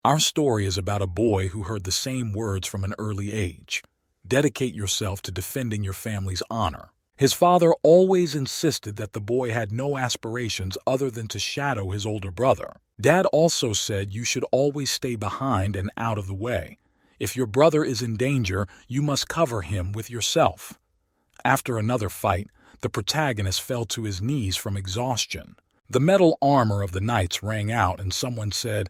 Our story is about a boy who heard the same words from an early age. Dedicate yourself to defending your family's honor. His father always insisted that the boy had no aspirations other than to shadow his older brother. Dad also said you should always stay behind and out of the way. If your brother is in danger, you must cover him with yourself. After another fight, the protagonist fell to his knees from exhaustion. The metal armor of the knights rang out and someone said,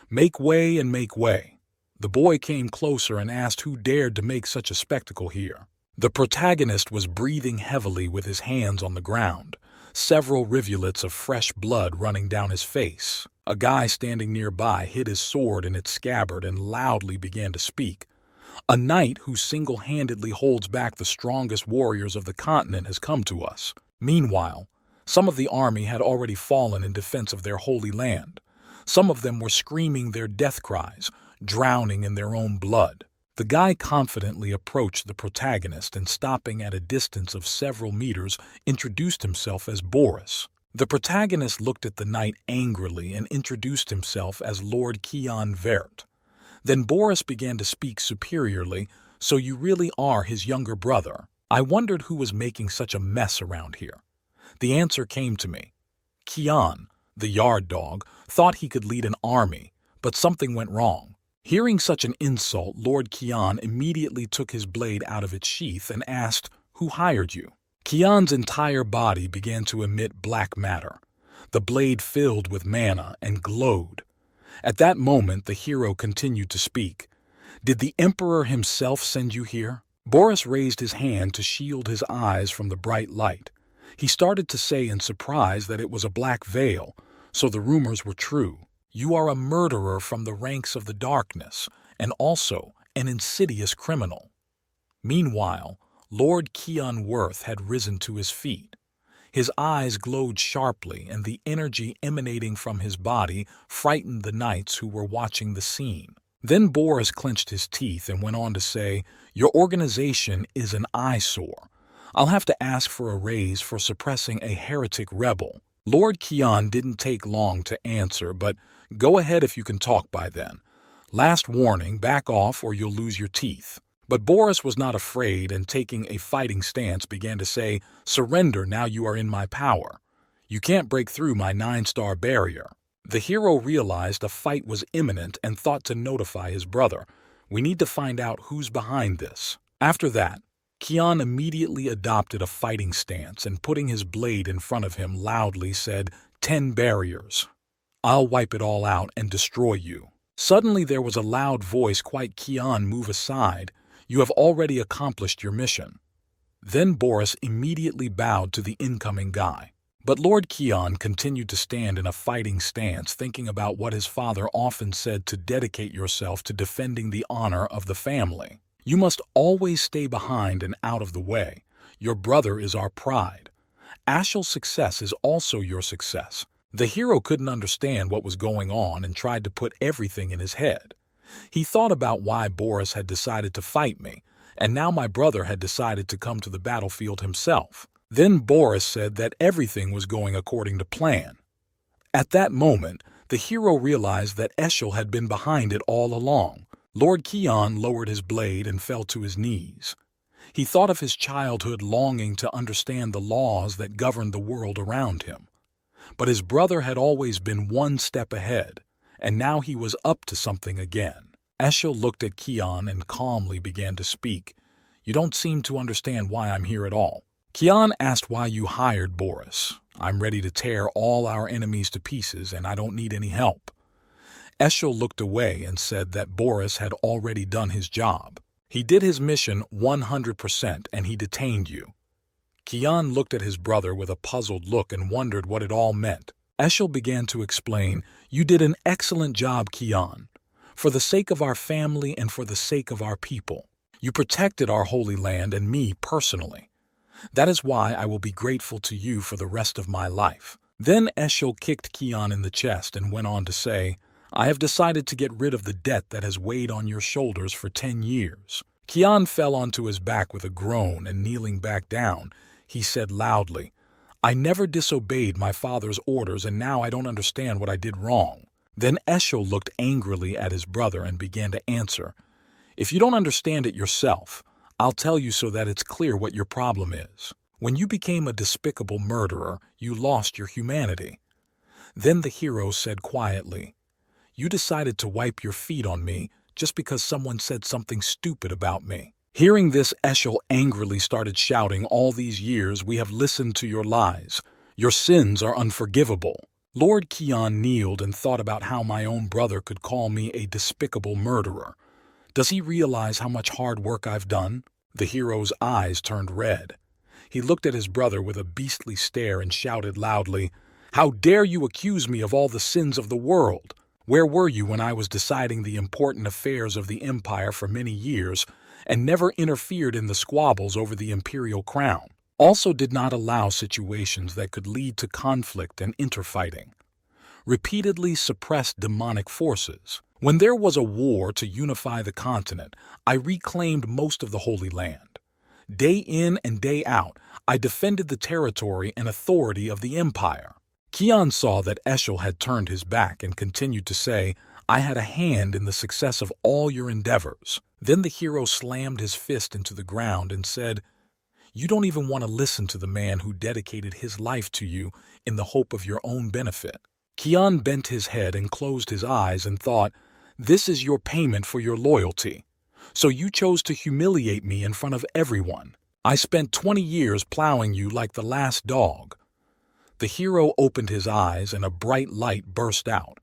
"Make way and make way." The boy came closer and asked who dared to make such a spectacle here. The protagonist was breathing heavily with his hands on the ground, several rivulets of fresh blood running down his face. A guy standing nearby hid his sword in its scabbard and loudly began to speak. "A knight who single-handedly holds back the strongest warriors of the continent has come to us." Meanwhile, some of the army had already fallen in defense of their holy land. Some of them were screaming their death cries, drowning in their own blood. The guy confidently approached the protagonist and, stopping at a distance of several meters, introduced himself as Boris. The protagonist looked at the knight angrily and introduced himself as Lord Kian Vert. Then Boris began to speak superiorly, "So you really are his younger brother. I wondered who was making such a mess around here." The answer came to me. Kian, the yard dog, thought he could lead an army, but something went wrong. Hearing such an insult, Lord Kian immediately took his blade out of its sheath and asked, "Who hired you?" Kian's entire body began to emit black matter. The blade filled with mana and glowed. At that moment, the hero continued to speak. "Did the Emperor himself send you here?" Boris raised his hand to shield his eyes from the bright light. He started to say in surprise that it was a black veil, so the rumors were true. "You are a murderer from the ranks of the darkness, and also an insidious criminal." Meanwhile, Lord Kian Worth had risen to his feet. His eyes glowed sharply, and the energy emanating from his body frightened the knights who were watching the scene. Then Boris clenched his teeth and went on to say, "Your organization is an eyesore. I'll have to ask for a raise for suppressing a heretic rebel." Lord Kian didn't take long to answer, but "Go ahead if you can talk by then. Last warning, back off or you'll lose your teeth." But Boris was not afraid and, taking a fighting stance, began to say, "Surrender now you are in my power. You can't break through my 9-star barrier." The hero realized a fight was imminent and thought to notify his brother. "We need to find out who's behind this." After that, Kian immediately adopted a fighting stance and, putting his blade in front of him, loudly said, "10 barriers. I'll wipe it all out and destroy you." Suddenly there was a loud voice, "Quite Kian, move aside. You have already accomplished your mission." Then Boris immediately bowed to the incoming guy. But Lord Kian continued to stand in a fighting stance, thinking about what his father often said, to dedicate yourself to defending the honor of the family. You must always stay behind and out of the way. Your brother is our pride. Ashel's success is also your success. The hero couldn't understand what was going on and tried to put everything in his head. He thought about why Boris had decided to fight me, and now my brother had decided to come to the battlefield himself. Then Boris said that everything was going according to plan. At that moment, the hero realized that Eshel had been behind it all along. Lord Kian lowered his blade and fell to his knees. He thought of his childhood, longing to understand the laws that governed the world around him. But his brother had always been one step ahead, and now he was up to something again. Eshel looked at Kian and calmly began to speak. "You don't seem to understand why I'm here at all." Kian asked why you hired Boris. "I'm ready to tear all our enemies to pieces, and I don't need any help." Eshel looked away and said that Boris had already done his job. He did his mission 100% and he detained you. Kian looked at his brother with a puzzled look and wondered what it all meant. Eshel began to explain, "You did an excellent job, Kian. For the sake of our family and for the sake of our people. You protected our holy land and me personally. That is why I will be grateful to you for the rest of my life." Then Eshel kicked Kian in the chest and went on to say, "I have decided to get rid of the debt that has weighed on your shoulders for 10 years. Kian fell onto his back with a groan, and kneeling back down, he said loudly, "I never disobeyed my father's orders, and now I don't understand what I did wrong." Then Eshel looked angrily at his brother and began to answer, "If you don't understand it yourself, I'll tell you so that it's clear what your problem is. When you became a despicable murderer, you lost your humanity." Then the hero said quietly, "You decided to wipe your feet on me just because someone said something stupid about me." Hearing this, Eshel angrily started shouting, "All these years we have listened to your lies. Your sins are unforgivable." Lord Kian kneeled and thought about how my own brother could call me a despicable murderer. Does he realize how much hard work I've done? The hero's eyes turned red. He looked at his brother with a beastly stare and shouted loudly, "How dare you accuse me of all the sins of the world? Where were you when I was deciding the important affairs of the empire for many years and never interfered in the squabbles over the imperial crown? Also did not allow situations that could lead to conflict and interfighting. Repeatedly suppressed demonic forces. When there was a war to unify the continent, I reclaimed most of the Holy Land. Day in and day out, I defended the territory and authority of the empire." Kian saw that Eshel had turned his back and continued to say, "I had a hand in the success of all your endeavors." Then the hero slammed his fist into the ground and said, "You don't even want to listen to the man who dedicated his life to you in the hope of your own benefit." Kian bent his head and closed his eyes and thought, "This is your payment for your loyalty. So you chose to humiliate me in front of everyone. I spent 20 years plowing you like the last dog." The hero opened his eyes and a bright light burst out.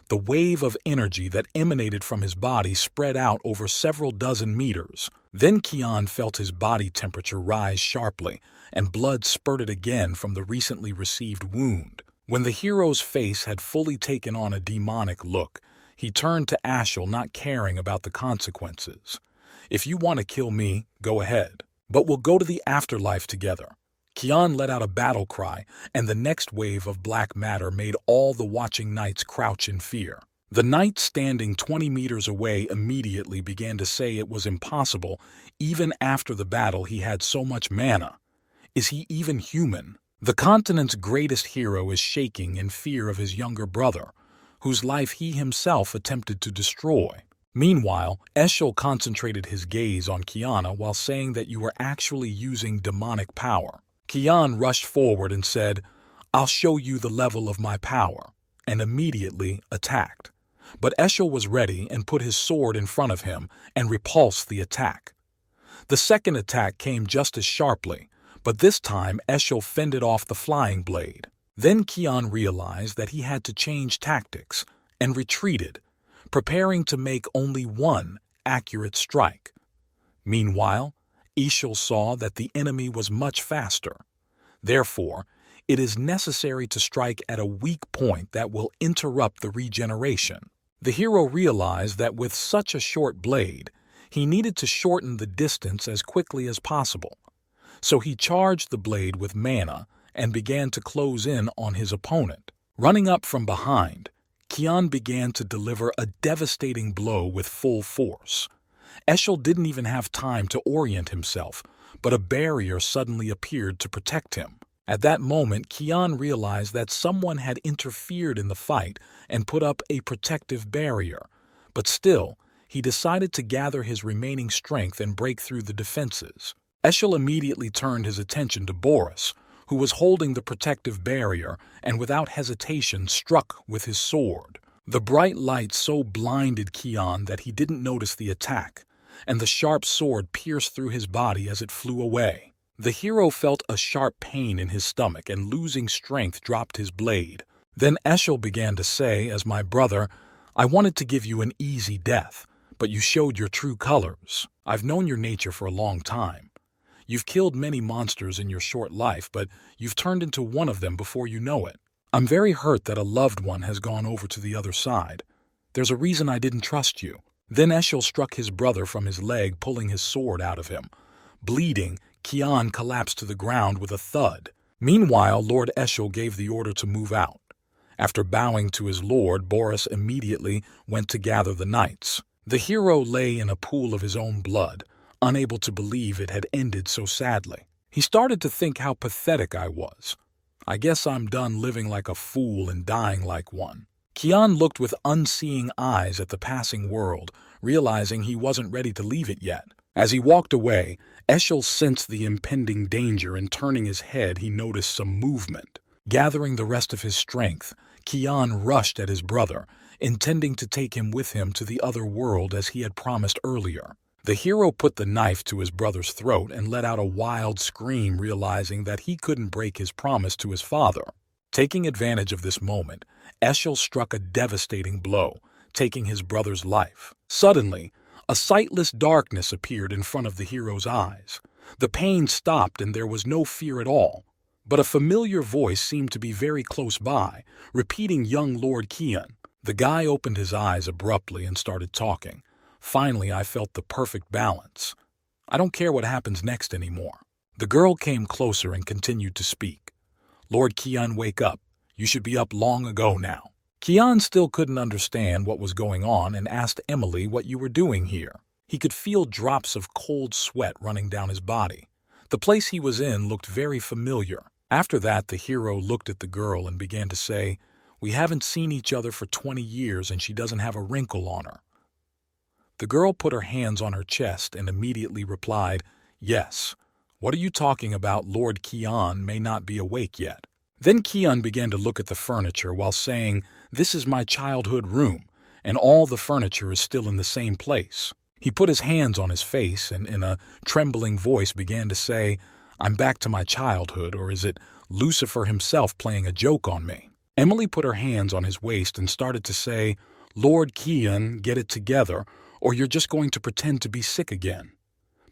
The wave of energy that emanated from his body spread out over several dozen meters. Then Kian felt his body temperature rise sharply, and blood spurted again from the recently received wound. When the hero's face had fully taken on a demonic look, he turned to Eshel, not caring about the consequences. "If you want to kill me, go ahead. But we'll go to the afterlife together." Kian let out a battle cry, and the next wave of black matter made all the watching knights crouch in fear. The knight standing 20 meters away immediately began to say it was impossible. Even after the battle he had so much mana. Is he even human? The continent's greatest hero is shaking in fear of his younger brother, whose life he himself attempted to destroy. Meanwhile, Eshel concentrated his gaze on Kiana while saying that you were actually using demonic power. Kian rushed forward and said, "I'll show you the level of my power," and immediately attacked. But Eshel was ready and put his sword in front of him and repulsed the attack. The second attack came just as sharply, but this time Eshel fended off the flying blade. Then Kian realized that he had to change tactics and retreated, preparing to make only one accurate strike. Meanwhile, Eshel saw that the enemy was much faster. Therefore, it is necessary to strike at a weak point that will interrupt the regeneration. The hero realized that with such a short blade, he needed to shorten the distance as quickly as possible. So he charged the blade with mana and began to close in on his opponent. Running up from behind, Kian began to deliver a devastating blow with full force. Eshel didn't even have time to orient himself, but a barrier suddenly appeared to protect him. At that moment, Kian realized that someone had interfered in the fight and put up a protective barrier, but still, he decided to gather his remaining strength and break through the defenses. Eshel immediately turned his attention to Boris, who was holding the protective barrier and without hesitation struck with his sword. The bright light so blinded Kian that he didn't notice the attack, and the sharp sword pierced through his body as it flew away. The hero felt a sharp pain in his stomach and losing strength dropped his blade. Then Eshel began to say, "As my brother, I wanted to give you an easy death, but you showed your true colors. I've known your nature for a long time. You've killed many monsters in your short life, but you've turned into one of them before you know it. I'm very hurt that a loved one has gone over to the other side. There's a reason I didn't trust you." Then Eshel struck his brother from his leg, pulling his sword out of him. Bleeding, Kian collapsed to the ground with a thud. Meanwhile, Lord Eshel gave the order to move out. After bowing to his lord, Boris immediately went to gather the knights. The hero lay in a pool of his own blood, unable to believe it had ended so sadly. He started to think how pathetic I was. I guess I'm done living like a fool and dying like one. Kian looked with unseeing eyes at the passing world, realizing he wasn't ready to leave it yet. As he walked away, Eshel sensed the impending danger, and turning his head he noticed some movement. Gathering the rest of his strength, Kian rushed at his brother, intending to take him with him to the other world as he had promised earlier. The hero put the knife to his brother's throat and let out a wild scream, realizing that he couldn't break his promise to his father. Taking advantage of this moment, Eshel struck a devastating blow, taking his brother's life. Suddenly, a sightless darkness appeared in front of the hero's eyes. The pain stopped and there was no fear at all. But a familiar voice seemed to be very close by, repeating young Lord Kian. The guy opened his eyes abruptly and started talking. Finally, I felt the perfect balance. I don't care what happens next anymore. The girl came closer and continued to speak. Lord Kian, wake up. You should be up long ago now. Kian still couldn't understand what was going on and asked Emily what you were doing here. He could feel drops of cold sweat running down his body. The place he was in looked very familiar. After that, the hero looked at the girl and began to say, "We haven't seen each other for 20 years and she doesn't have a wrinkle on her." The girl put her hands on her chest and immediately replied, "Yes. What are you talking about? Lord Kian may not be awake yet." Then Kian began to look at the furniture while saying, "This is my childhood room, and all the furniture is still in the same place." He put his hands on his face and in a trembling voice began to say, "I'm back to my childhood, or is it Lucifer himself playing a joke on me?" Emily put her hands on his waist and started to say, "Lord Kian, get it together, or you're just going to pretend to be sick again."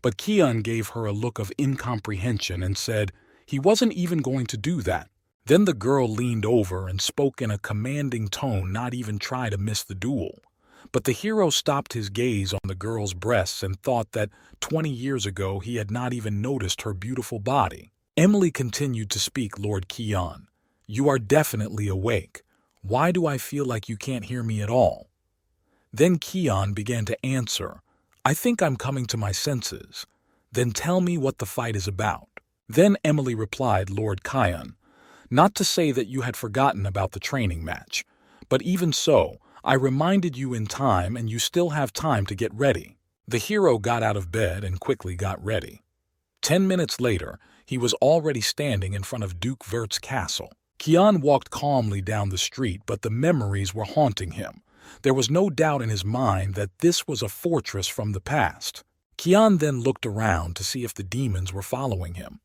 But Kian gave her a look of incomprehension and said he wasn't even going to do that. Then the girl leaned over and spoke in a commanding tone, not even try to miss the duel. But the hero stopped his gaze on the girl's breasts and thought that 20 years ago he had not even noticed her beautiful body. Emily continued to speak. "Lord Kian, you are definitely awake. Why do I feel like you can't hear me at all?" Then Kian began to answer, "I think I'm coming to my senses." "Then tell me what the fight is about." Then Emily replied, "Lord Kian, not to say that you had forgotten about the training match, but even so, I reminded you in time and you still have time to get ready." The hero got out of bed and quickly got ready. 10 minutes later, he was already standing in front of Duke Vert's castle. Kian walked calmly down the street, but the memories were haunting him. There was no doubt in his mind that this was a fortress from the past. Kian then looked around to see if the demons were following him.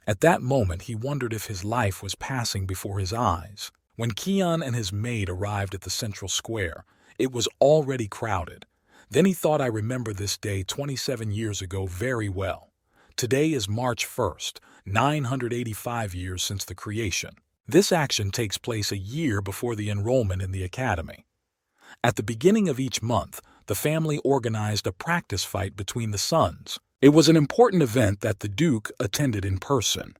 At that moment, he wondered if his life was passing before his eyes. When Kian and his maid arrived at the central square, it was already crowded. Then he thought, "I remember this day 27 years ago very well. Today is March 1st, 985 years since the creation. This action takes place a year before the enrollment in the academy. At the beginning of each month, the family organized a practice fight between the sons. It was an important event that the Duke attended in person.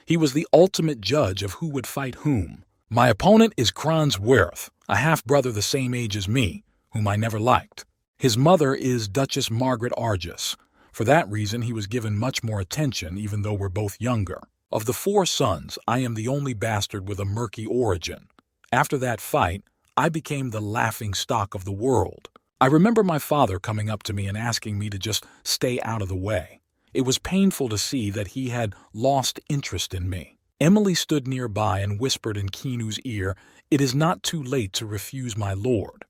He was the ultimate judge of who would fight whom. My opponent is Kranz Werth, a half-brother the same age as me, whom I never liked. His mother is Duchess Margaret Argus. For that reason, he was given much more attention, even though we're both younger. Of the 4 sons, I am the only bastard with a murky origin. After that fight, I became the laughing stock of the world. I remember my father coming up to me and asking me to just stay out of the way. It was painful to see that he had lost interest in me." Emily stood nearby and whispered in Kinu's ear, "It is not too late to refuse my lord."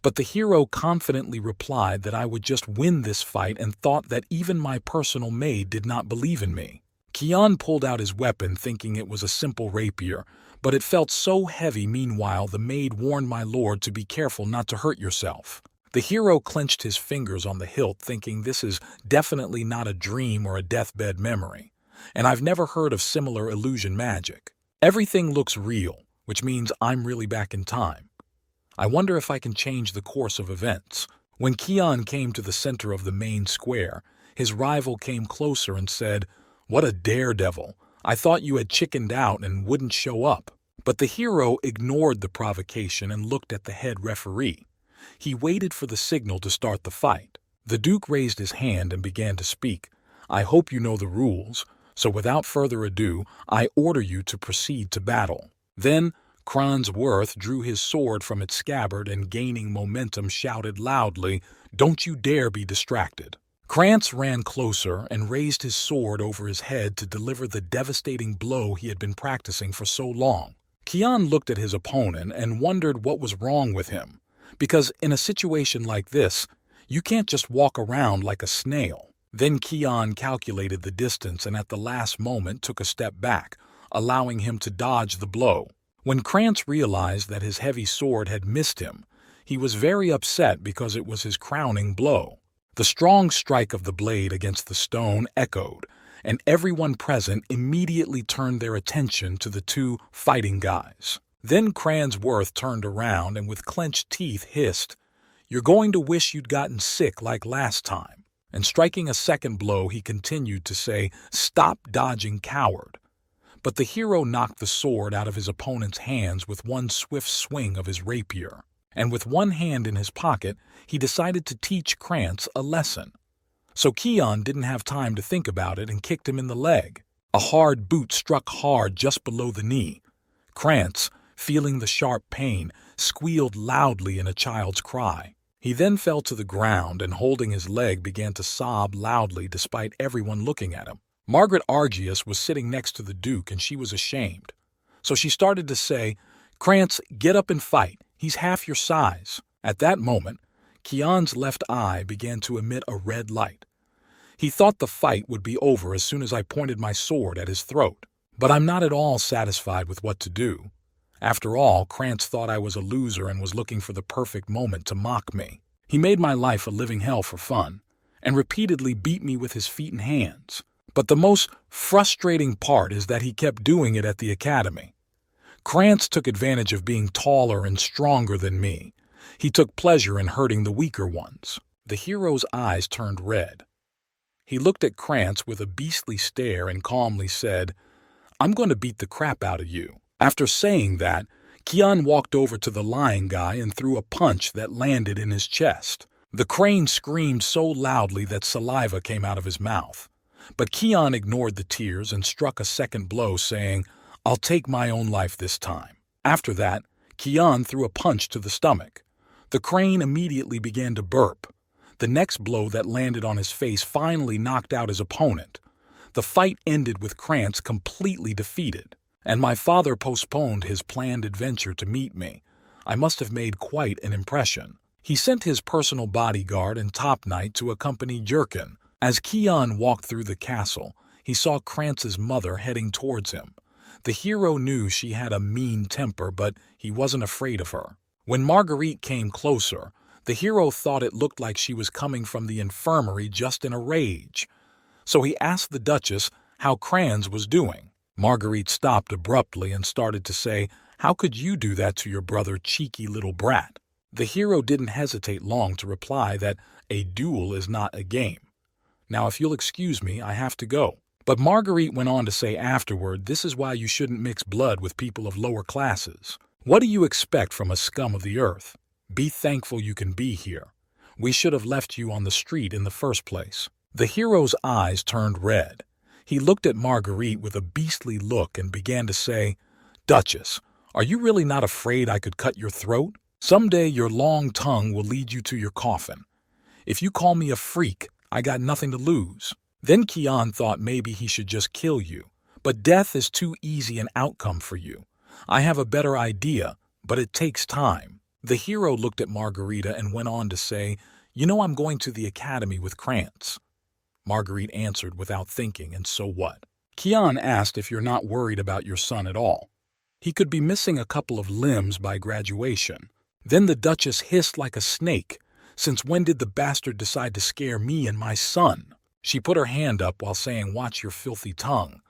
But the hero confidently replied that I would just win this fight and thought that even my personal maid did not believe in me. Kian pulled out his weapon thinking it was a simple rapier, but it felt so heavy. Meanwhile, the maid warned my lord to be careful not to hurt yourself. The hero clenched his fingers on the hilt thinking this is definitely not a dream or a deathbed memory, and I've never heard of similar illusion magic. Everything looks real, which means I'm really back in time. I wonder if I can change the course of events. When Kian came to the center of the main square, his rival came closer and said, "What a daredevil. I thought you had chickened out and wouldn't show up." But the hero ignored the provocation and looked at the head referee. He waited for the signal to start the fight. The Duke raised his hand and began to speak. "I hope you know the rules, so without further ado, I order you to proceed to battle." Then, Worth drew his sword from its scabbard and, gaining momentum, shouted loudly, "Don't you dare be distracted." Krantz ran closer and raised his sword over his head to deliver the devastating blow he had been practicing for so long. Kian looked at his opponent and wondered what was wrong with him, because in a situation like this, you can't just walk around like a snail. Then Kian calculated the distance and at the last moment took a step back, allowing him to dodge the blow. When Krantz realized that his heavy sword had missed him, he was very upset because it was his crowning blow. The strong strike of the blade against the stone echoed, and everyone present immediately turned their attention to the two fighting guys. Then Worth turned around and with clenched teeth hissed, "You're going to wish you'd gotten sick like last time." And striking a second blow, he continued to say, "Stop dodging, coward." But the hero knocked the sword out of his opponent's hands with one swift swing of his rapier. And with one hand in his pocket, he decided to teach Krantz a lesson. So Kian didn't have time to think about it and kicked him in the leg. A hard boot struck hard just below the knee. Krantz, feeling the sharp pain, squealed loudly in a child's cry. He then fell to the ground and, holding his leg, began to sob loudly despite everyone looking at him. Margaret Argius was sitting next to the Duke and she was ashamed. So she started to say, "Krantz, get up and fight. He's half your size." At that moment, Kian's left eye began to emit a red light. He thought the fight would be over as soon as I pointed my sword at his throat. But I'm not at all satisfied with what to do. After all, Krantz thought I was a loser and was looking for the perfect moment to mock me. He made my life a living hell for fun, and repeatedly beat me with his feet and hands. But the most frustrating part is that he kept doing it at the academy. Krantz took advantage of being taller and stronger than me. He took pleasure in hurting the weaker ones. The hero's eyes turned red. He looked at Krantz with a beastly stare and calmly said, "I'm going to beat the crap out of you." After saying that, Kian walked over to the lying guy and threw a punch that landed in his chest. The crane screamed so loudly that saliva came out of his mouth. But Kian ignored the tears and struck a second blow, saying, "I'll take my own life this time." After that, Kian threw a punch to the stomach. The crane immediately began to burp. The next blow that landed on his face finally knocked out his opponent. The fight ended with Krantz completely defeated, and my father postponed his planned adventure to meet me. I must have made quite an impression. He sent his personal bodyguard and top knight to accompany Jurkin. As Kian walked through the castle, he saw Krantz's mother heading towards him. The hero knew she had a mean temper, but he wasn't afraid of her. When Marguerite came closer, the hero thought it looked like she was coming from the infirmary just in a rage. So he asked the Duchess how Krantz was doing. Marguerite stopped abruptly and started to say, "How could you do that to your brother, cheeky little brat?" The hero didn't hesitate long to reply that a duel is not a game. "Now, if you'll excuse me, I have to go." But Marguerite went on to say afterward, "This is why you shouldn't mix blood with people of lower classes. What do you expect from a scum of the earth? Be thankful you can be here. We should have left you on the street in the first place." The hero's eyes turned red. He looked at Marguerite with a beastly look and began to say, "Duchess, are you really not afraid I could cut your throat? Someday your long tongue will lead you to your coffin. If you call me a freak, I got nothing to lose." Then Kian thought maybe he should just kill you. But death is too easy an outcome for you. I have a better idea, but it takes time. The hero looked at Margarita and went on to say, "You know I'm going to the academy with Krantz." Marguerite answered without thinking, "And so what?" Kian asked if you're not worried about your son at all. He could be missing a couple of limbs by graduation. Then the Duchess hissed like a snake. "Since when did the bastard decide to scare me and my son?" She put her hand up while saying, "Watch your filthy tongue.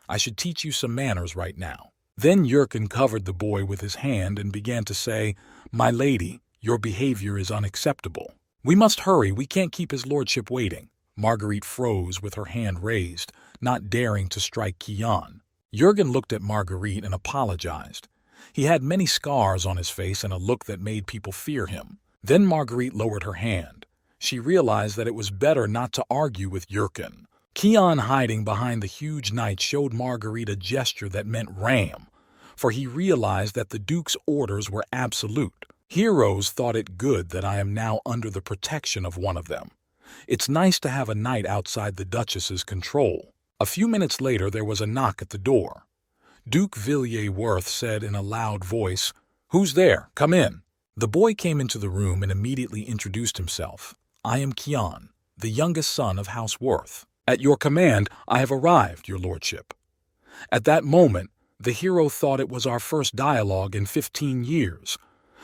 I should teach you some manners right now." Then Jurkin covered the boy with his hand and began to say, "My lady, your behavior is unacceptable. We must hurry, we can't keep his lordship waiting." Marguerite froze with her hand raised, not daring to strike Kian. Jurgen looked at Marguerite and apologized. He had many scars on his face and a look that made people fear him. Then Marguerite lowered her hand. She realized that it was better not to argue with Jurkin. Kian, hiding behind the huge knight, showed Marguerite a gesture that meant ram. for he realized that the Duke's orders were absolute. Heroes thought it good that I am now under the protection of one of them. It's nice to have a knight outside the Duchess's control. A few minutes later there was a knock at the door. Duke Villiers-Worth said in a loud voice, "Who's there? Come in." The boy came into the room and immediately introduced himself. "I am Kian, the youngest son of House Worth. At your command, I have arrived, your lordship." At that moment, the hero thought it was our first dialogue in 15 years.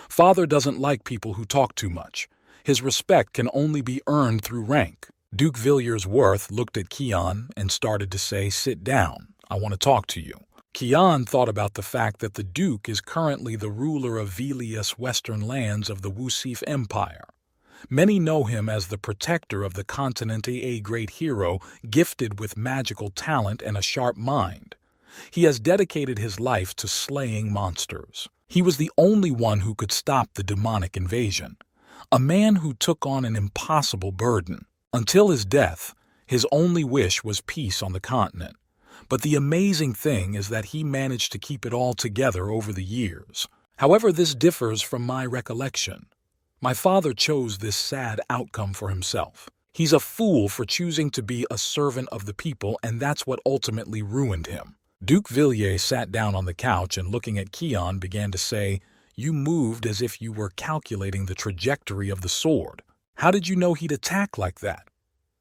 Father doesn't like people who talk too much. His respect can only be earned through rank. Duke Villiers-Worth looked at Kian and started to say, "Sit down, I want to talk to you." Kian thought about the fact that the Duke is currently the ruler of Velius' western lands of the Wusif Empire. Many know him as the protector of the continent, a great hero gifted with magical talent and a sharp mind. He has dedicated his life to slaying monsters. He was the only one who could stop the demonic invasion, a man who took on an impossible burden. Until his death, his only wish was peace on the continent. But the amazing thing is that he managed to keep it all together over the years. However, this differs from my recollection. My father chose this sad outcome for himself. He's a fool for choosing to be a servant of the people, and that's what ultimately ruined him. Duke Villiers sat down on the couch and looking at Kian began to say, "You moved as if you were calculating the trajectory of the sword. How did you know he'd attack like that?"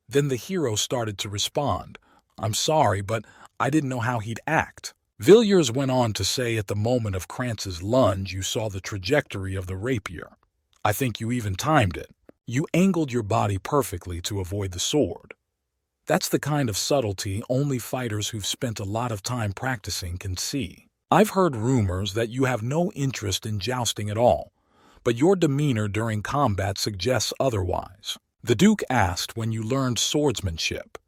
Then the hero started to respond, "I'm sorry, but I didn't know how he'd act." Villiers went on to say, "At the moment of Krantz's lunge, you saw the trajectory of the rapier. I think you even timed it. You angled your body perfectly to avoid the sword. That's the kind of subtlety only fighters who've spent a lot of time practicing can see. I've heard rumors that you have no interest in jousting at all, but your demeanor during combat suggests otherwise." The Duke asked when you learned swordsmanship.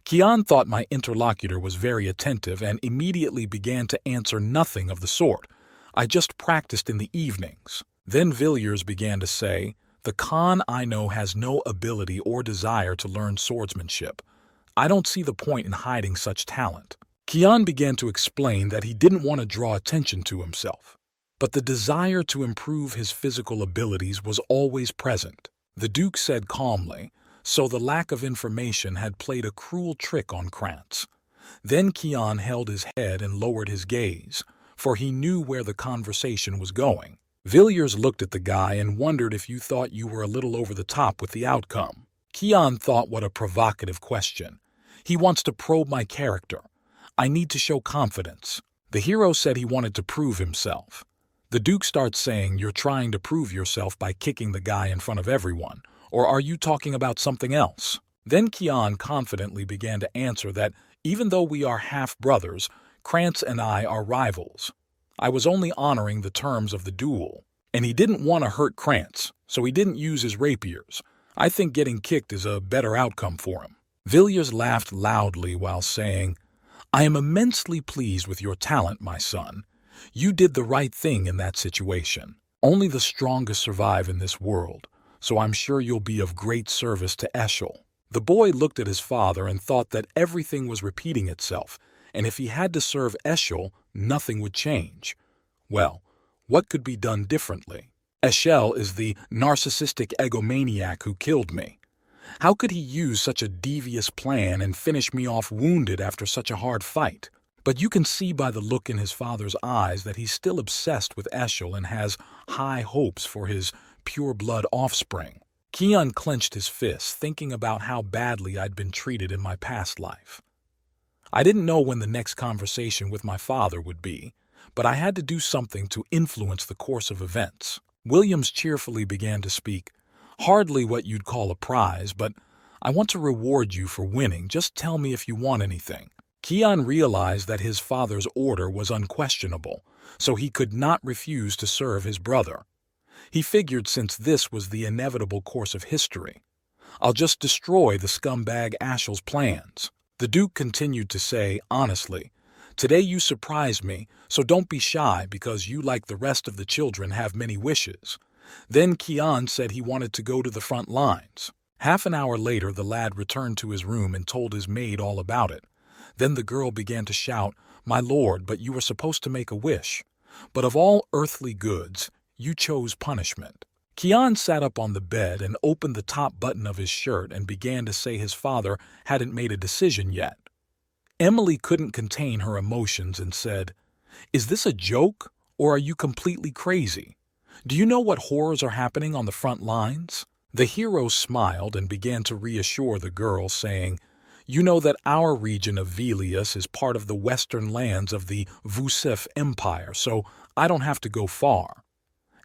Kian thought my interlocutor was very attentive and immediately began to answer nothing of the sort. "I just practiced in the evenings." Then Villiers began to say, "The Khan I know has no ability or desire to learn swordsmanship. I don't see the point in hiding such talent." Kian began to explain that he didn't want to draw attention to himself, but the desire to improve his physical abilities was always present. The Duke said calmly, "So the lack of information had played a cruel trick on Krantz." Then Kian held his head and lowered his gaze, for he knew where the conversation was going. Villiers looked at the guy and wondered if you thought you were a little over the top with the outcome. Kian thought, what a provocative question. He wants to probe my character. I need to show confidence. The hero said he wanted to prove himself. The Duke starts saying, "You're trying to prove yourself by kicking the guy in front of everyone, or are you talking about something else?" Then Kian confidently began to answer that even though we are half-brothers, Krantz and I are rivals. I was only honoring the terms of the duel, and he didn't want to hurt Krantz, so he didn't use his rapiers. I think getting kicked is a better outcome for him. Villiers laughed loudly while saying, "I am immensely pleased with your talent, my son. You did the right thing in that situation. Only the strongest survive in this world, so I'm sure you'll be of great service to Eschol." The boy looked at his father and thought that everything was repeating itself, and if he had to serve Eschol, nothing would change. Well, what could be done differently? Eschol is the narcissistic egomaniac who killed me. How could he use such a devious plan and finish me off wounded after such a hard fight? But you can see by the look in his father's eyes that he's still obsessed with Eschol and has high hopes for his pure-blood offspring. Kian clenched his fists, thinking about how badly I'd been treated in my past life. I didn't know when the next conversation with my father would be, but I had to do something to influence the course of events. Williams cheerfully began to speak. "Hardly what you'd call a prize, but I want to reward you for winning. Just tell me if you want anything." Kian realized that his father's order was unquestionable, so he could not refuse to serve his brother. He figured since this was the inevitable course of history, "I'll just destroy the scumbag Eschol's plans." The Duke continued to say, "Honestly, today you surprised me, so don't be shy because you, like the rest of the children, have many wishes." Then Kian said he wanted to go to the front lines. Half an hour later, the lad returned to his room and told his maid all about it. Then the girl began to shout, "My lord, but you were supposed to make a wish." But of all earthly goods, you chose punishment. Kian sat up on the bed and opened the top button of his shirt and began to say his father hadn't made a decision yet. Emily couldn't contain her emotions and said, "Is this a joke, or are you completely crazy? Do you know what horrors are happening on the front lines?" The hero smiled and began to reassure the girl, saying, "You know that our region of Velius is part of the western lands of the Vusif Empire, so I don't have to go far."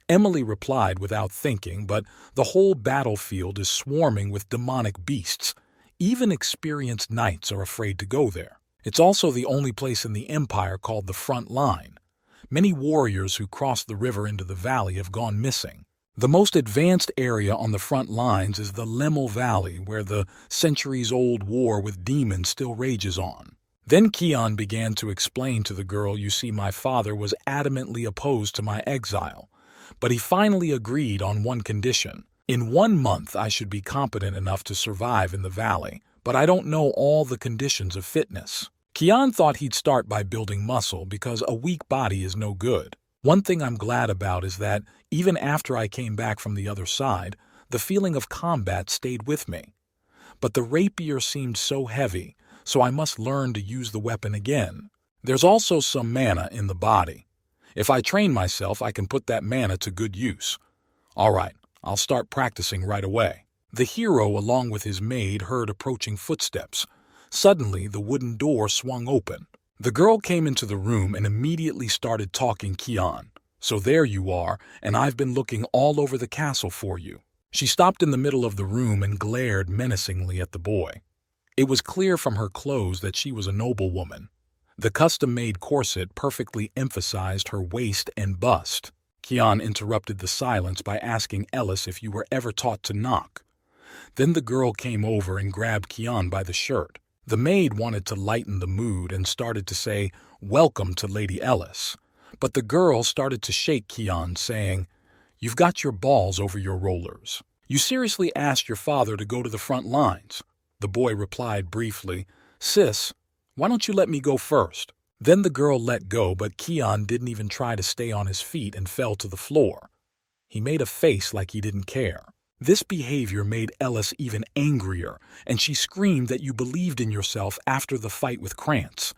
Emily replied without thinking, "But the whole battlefield is swarming with demonic beasts. Even experienced knights are afraid to go there. It's also the only place in the empire called the front line. Many warriors who crossed the river into the valley have gone missing. The most advanced area on the front lines is the Lemel Valley, where the centuries-old war with demons still rages on." Then Kian began to explain to the girl, "You see, my father was adamantly opposed to my exile, but he finally agreed on one condition. In 1 month I should be competent enough to survive in the valley, but I don't know all the conditions of fitness." Kian thought he'd start by building muscle because a weak body is no good. "One thing I'm glad about is that, even after I came back from the other side, the feeling of combat stayed with me. But the rapier seemed so heavy, so I must learn to use the weapon again. There's also some mana in the body. If I train myself, I can put that mana to good use. All right, I'll start practicing right away." The hero, along with his maid, heard approaching footsteps. Suddenly, the wooden door swung open. The girl came into the room and immediately started talking Kian. "So there you are, and I've been looking all over the castle for you." She stopped in the middle of the room and glared menacingly at the boy. It was clear from her clothes that she was a noblewoman. The custom-made corset perfectly emphasized her waist and bust. Kian interrupted the silence by asking Ellis if you were ever taught to knock. Then the girl came over and grabbed Kian by the shirt. The maid wanted to lighten the mood and started to say, "Welcome to Lady Ellis." But the girl started to shake Kian, saying, "You've got your balls over your rollers. You seriously asked your father to go to the front lines?" The boy replied briefly, "Sis, why don't you let me go first?" Then the girl let go, but Kian didn't even try to stay on his feet and fell to the floor. He made a face like he didn't care. This behavior made Ellis even angrier, and she screamed that you believed in yourself after the fight with Krantz.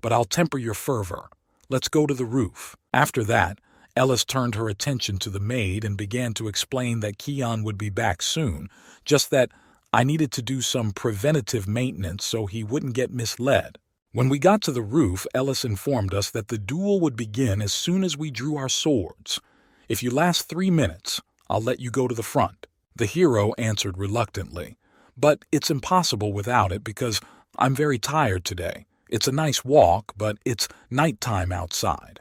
"But I'll temper your fervor. Let's go to the roof." After that, Ellis turned her attention to the maid and began to explain that Kian would be back soon, just that I needed to do some preventative maintenance so he wouldn't get misled. When we got to the roof, Ellis informed us that the duel would begin as soon as we drew our swords. "If you last 3 minutes, I'll let you go to the front." The hero answered reluctantly, "But it's impossible without it because I'm very tired today. It's a nice walk, but it's nighttime outside.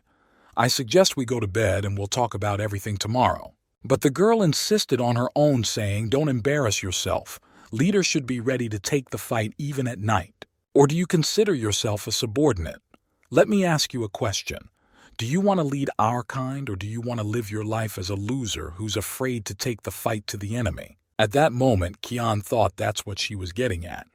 I suggest we go to bed and we'll talk about everything tomorrow." But the girl insisted on her own, saying, "Don't embarrass yourself. Leaders should be ready to take the fight even at night. Or do you consider yourself a subordinate? Let me ask you a question. Do you want to lead our kind, or do you want to live your life as a loser who's afraid to take the fight to the enemy?" At that moment, Kian thought that's what she was getting at.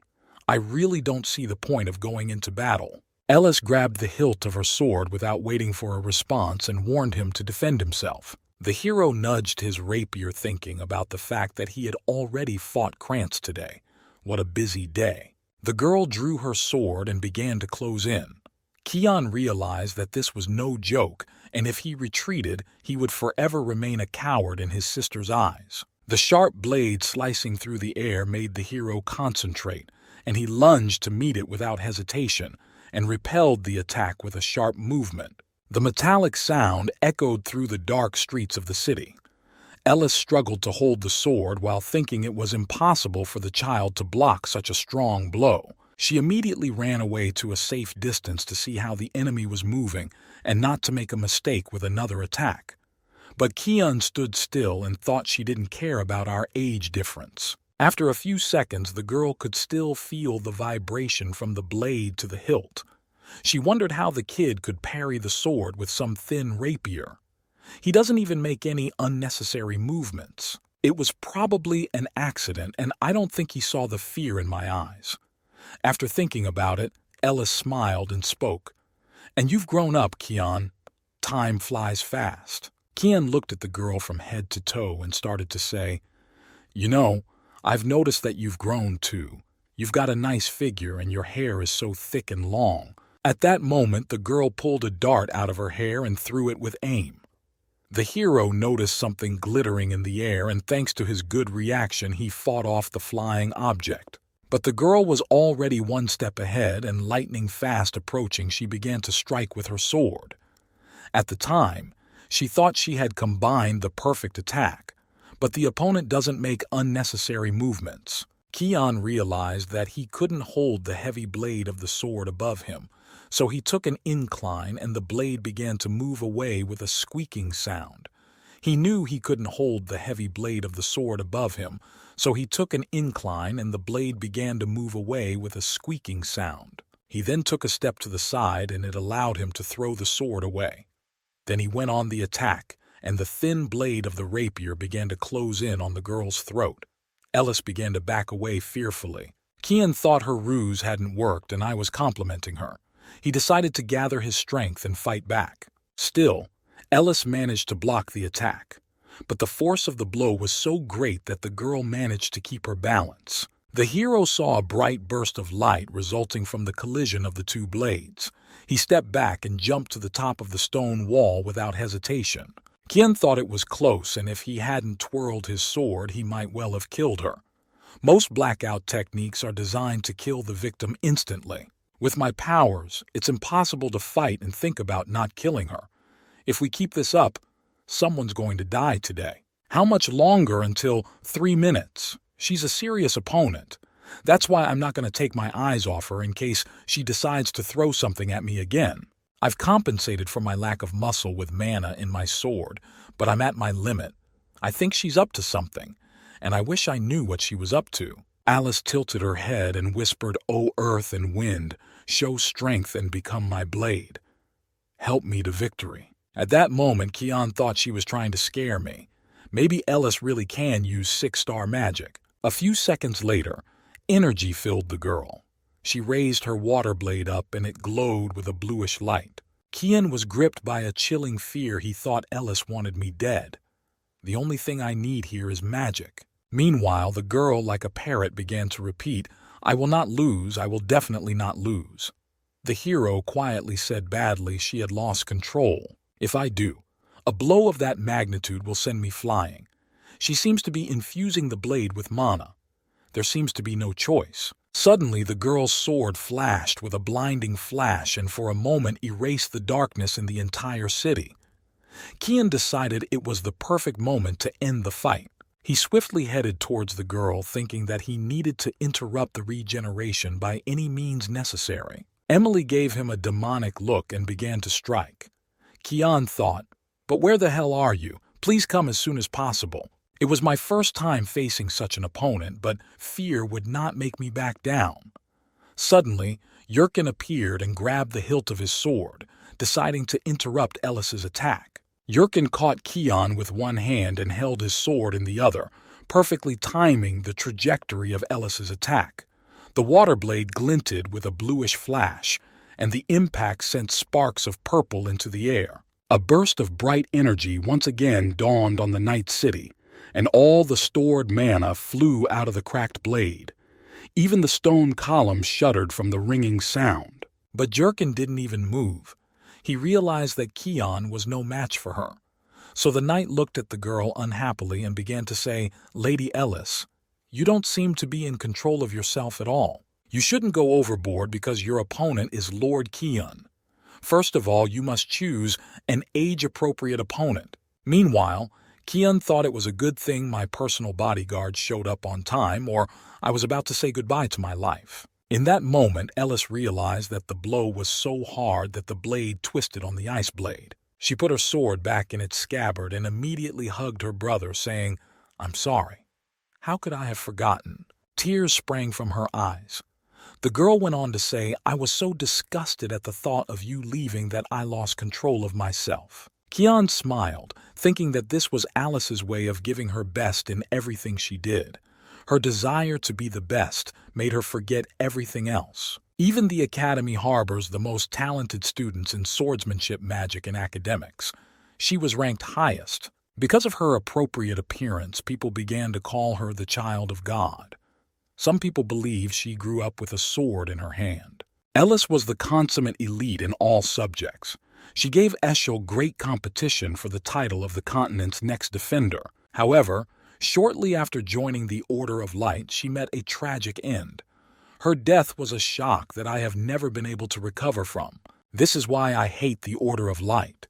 "I really don't see the point of going into battle." Ellis grabbed the hilt of her sword without waiting for a response and warned him to defend himself. The hero nudged his rapier, thinking about the fact that he had already fought Krantz today. What a busy day. The girl drew her sword and began to close in. Kian realized that this was no joke, and if he retreated, he would forever remain a coward in his sister's eyes. The sharp blade slicing through the air made the hero concentrate, and he lunged to meet it without hesitation, and repelled the attack with a sharp movement. The metallic sound echoed through the dark streets of the city. Ellis struggled to hold the sword while thinking it was impossible for the child to block such a strong blow. She immediately ran away to a safe distance to see how the enemy was moving and not to make a mistake with another attack. But Kian stood still and thought she didn't care about our age difference. After a few seconds, the girl could still feel the vibration from the blade to the hilt. She wondered how the kid could parry the sword with some thin rapier. He doesn't even make any unnecessary movements. It was probably an accident, and I don't think he saw the fear in my eyes. After thinking about it, Ellis smiled and spoke. "And you've grown up, Kian. time flies fast. Kian looked at the girl from head to toe and started to say, "You know, I've noticed that you've grown too. You've got a nice figure and your hair is so thick and long." At that moment, the girl pulled a dart out of her hair and threw it with aim. The hero noticed something glittering in the air, and thanks to his good reaction, he fought off the flying object. But the girl was already one step ahead, and lightning fast approaching, she began to strike with her sword. At the time, she thought she had combined the perfect attack, but the opponent doesn't make unnecessary movements. Kian realized that he couldn't hold the heavy blade of the sword above him, so he took an incline and the blade began to move away with a squeaking sound. He knew he couldn't hold the heavy blade of the sword above him, so he took an incline and the blade began to move away with a squeaking sound. He then took a step to the side and it allowed him to throw the sword away. Then he went on the attack, and the thin blade of the rapier began to close in on the girl's throat. Ellis began to back away fearfully. Kian thought her ruse hadn't worked and I was complimenting her. He decided to gather his strength and fight back. Still, Ellis managed to block the attack, but the force of the blow was so great that the girl managed to keep her balance. The hero saw a bright burst of light resulting from the collision of the two blades. He stepped back and jumped to the top of the stone wall without hesitation. Kian thought it was close, and if he hadn't twirled his sword, he might well have killed her. Most blackout techniques are designed to kill the victim instantly. With my powers, it's impossible to fight and think about not killing her. If we keep this up, someone's going to die today. How much longer until 3 minutes? She's a serious opponent. That's why I'm not going to take my eyes off her in case she decides to throw something at me again. I've compensated for my lack of muscle with mana in my sword, but I'm at my limit. I think she's up to something, and I wish I knew what she was up to. Alice tilted her head and whispered, "O earth and wind, show strength and become my blade. Help me to victory." At that moment, Kian thought she was trying to scare me. Maybe Ellis really can use 6-star magic. A few seconds later, energy filled the girl. She raised her water blade up and it glowed with a bluish light. Kian was gripped by a chilling fear. He thought Ellis wanted me dead. The only thing I need here is magic. Meanwhile, the girl, like a parrot, began to repeat, "I will not lose, I will definitely not lose." The hero quietly said badly she had lost control. "If I do, a blow of that magnitude will send me flying." She seems to be infusing the blade with mana. There seems to be no choice. Suddenly, the girl's sword flashed with a blinding flash and for a moment erased the darkness in the entire city. Kian decided it was the perfect moment to end the fight. He swiftly headed towards the girl, thinking that he needed to interrupt the regeneration by any means necessary. Emily gave him a demonic look and began to strike. Kian thought, "But where the hell are you? Please come as soon as possible." It was my first time facing such an opponent, but fear would not make me back down. Suddenly, Yurkin appeared and grabbed the hilt of his sword, deciding to interrupt Ellis's attack. Yurkin caught Kian with one hand and held his sword in the other, perfectly timing the trajectory of Ellis's attack. The water blade glinted with a bluish flash, and the impact sent sparks of purple into the air. A burst of bright energy once again dawned on the night city, and all the stored mana flew out of the cracked blade. Even the stone columns shuddered from the ringing sound. But Jurkin didn't even move. He realized that Kian was no match for her. So the knight looked at the girl unhappily and began to say, "Lady Ellis, you don't seem to be in control of yourself at all. You shouldn't go overboard because your opponent is Lord Kian. First of all, you must choose an age-appropriate opponent." Meanwhile, Kian thought it was a good thing my personal bodyguard showed up on time, or I was about to say goodbye to my life. In that moment, Ellis realized that the blow was so hard that the blade twisted on the ice blade. She put her sword back in its scabbard and immediately hugged her brother, saying, "I'm sorry. How could I have forgotten?" Tears sprang from her eyes. The girl went on to say, "I was so disgusted at the thought of you leaving that I lost control of myself." Kian smiled, thinking that this was Alice's way of giving her best in everything she did. Her desire to be the best made her forget everything else. Even the academy harbors the most talented students in swordsmanship, magic, and academics. She was ranked highest. Because of her appropriate appearance, people began to call her the child of God. Some people believe she grew up with a sword in her hand. Ellis was the consummate elite in all subjects. She gave Eshel great competition for the title of the continent's next defender. However, shortly after joining the Order of Light, she met a tragic end. Her death was a shock that I have never been able to recover from. This is why I hate the Order of Light.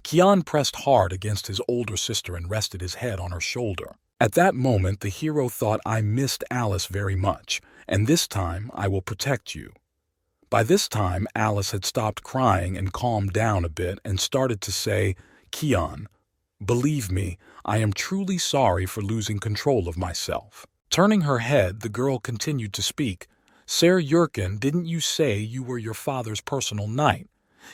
Kian pressed hard against his older sister and rested his head on her shoulder. At that moment, the hero thought, I missed Alice very much, and this time I will protect you. By this time, Alice had stopped crying and calmed down a bit and started to say, Kian, believe me, I am truly sorry for losing control of myself. Turning her head, the girl continued to speak. Ser Yurkin, didn't you say you were your father's personal knight?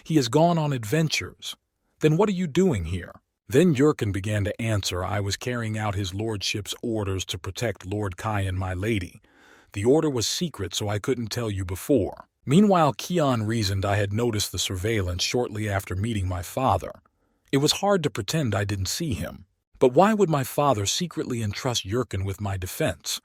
He has gone on adventures. Then what are you doing here? Then Yurkin began to answer, I was carrying out his lordship's orders to protect Lord Kai and my lady. The order was secret, so I couldn't tell you before. Meanwhile, Kian reasoned I had noticed the surveillance shortly after meeting my father. It was hard to pretend I didn't see him. But why would my father secretly entrust Yurkin with my defense?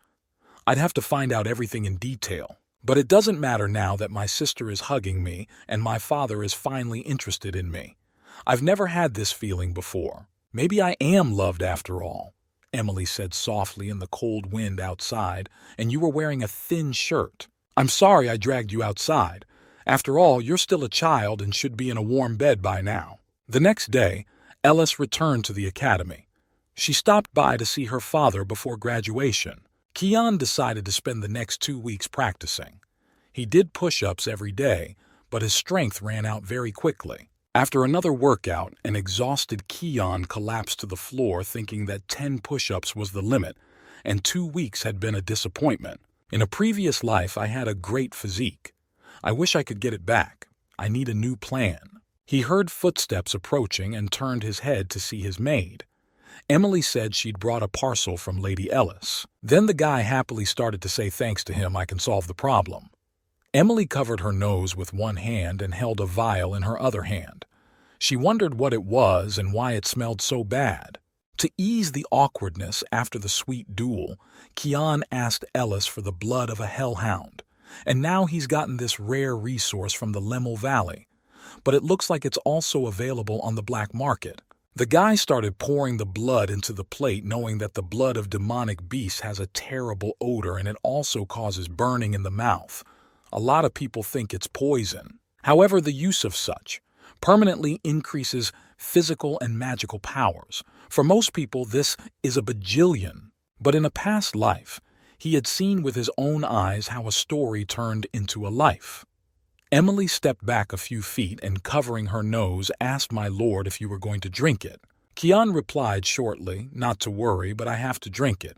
I'd have to find out everything in detail. But it doesn't matter now that my sister is hugging me and my father is finally interested in me. I've never had this feeling before. Maybe I am loved after all, Emily said softly in the cold wind outside, and you were wearing a thin shirt. I'm sorry I dragged you outside. After all, you're still a child and should be in a warm bed by now. The next day, Ellis returned to the academy. She stopped by to see her father before graduation. Kian decided to spend the next 2 weeks practicing. He did push-ups every day, but his strength ran out very quickly. After another workout, an exhausted Kian collapsed to the floor thinking that 10 push-ups was the limit, and 2 weeks had been a disappointment. In a previous life, I had a great physique. I wish I could get it back. I need a new plan. He heard footsteps approaching and turned his head to see his maid. Emily said she'd brought a parcel from Lady Ellis. Then the guy happily started to say thanks to him I can solve the problem. Emily covered her nose with one hand and held a vial in her other hand. She wondered what it was and why it smelled so bad. To ease the awkwardness after the sweet duel, Kian asked Ellis for the blood of a hellhound, and now he's gotten this rare resource from the Lemel Valley. But it looks like it's also available on the black market. The guy started pouring the blood into the plate, knowing that the blood of demonic beasts has a terrible odor and it also causes burning in the mouth. A lot of people think it's poison. However, the use of such permanently increases physical and magical powers. For most people, this is a bajillion. But in a past life, he had seen with his own eyes how a story turned into a life. Emily stepped back a few feet and, covering her nose, asked my lord if you were going to drink it. Kian replied shortly, not to worry, but I have to drink it.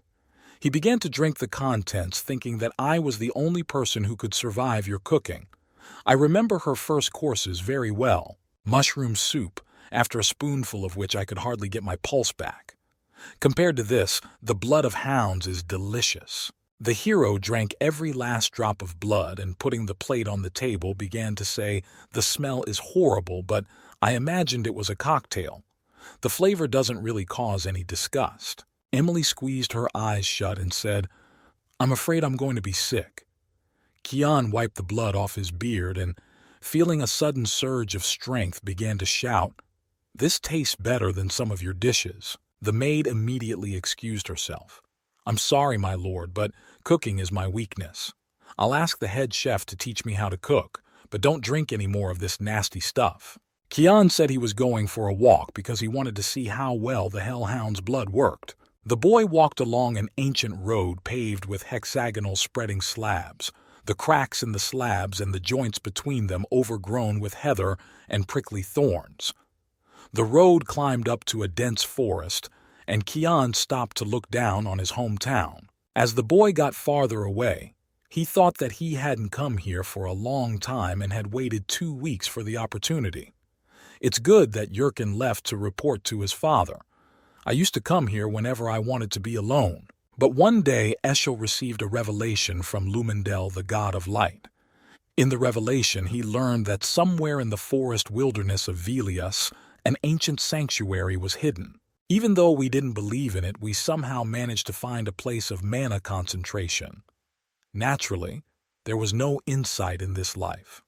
He began to drink the contents, thinking that I was the only person who could survive your cooking. I remember her first courses very well. Mushroom soup, after a spoonful of which I could hardly get my pulse back. Compared to this, the blood of hounds is delicious. The hero drank every last drop of blood and, putting the plate on the table, began to say, the smell is horrible, but I imagined it was a cocktail. The flavor doesn't really cause any disgust. Emily squeezed her eyes shut and said, I'm afraid I'm going to be sick. Kian wiped the blood off his beard and, feeling a sudden surge of strength, began to shout, This tastes better than some of your dishes. The maid immediately excused herself. I'm sorry, my lord, but cooking is my weakness. I'll ask the head chef to teach me how to cook, but don't drink any more of this nasty stuff. Kian said he was going for a walk because he wanted to see how well the hellhound's blood worked. The boy walked along an ancient road paved with hexagonal spreading slabs, the cracks in the slabs and the joints between them overgrown with heather and prickly thorns. The road climbed up to a dense forest, and Kian stopped to look down on his hometown. As the boy got farther away, he thought that he hadn't come here for a long time and had waited 2 weeks for the opportunity. It's good that Yurkin left to report to his father. I used to come here whenever I wanted to be alone. But one day Eshel received a revelation from Lumendel, the god of light. In the revelation, he learned that somewhere in the forest wilderness of Velius, an ancient sanctuary was hidden. Even though we didn't believe in it, we somehow managed to find a place of mana concentration. Naturally, there was no insight in this life.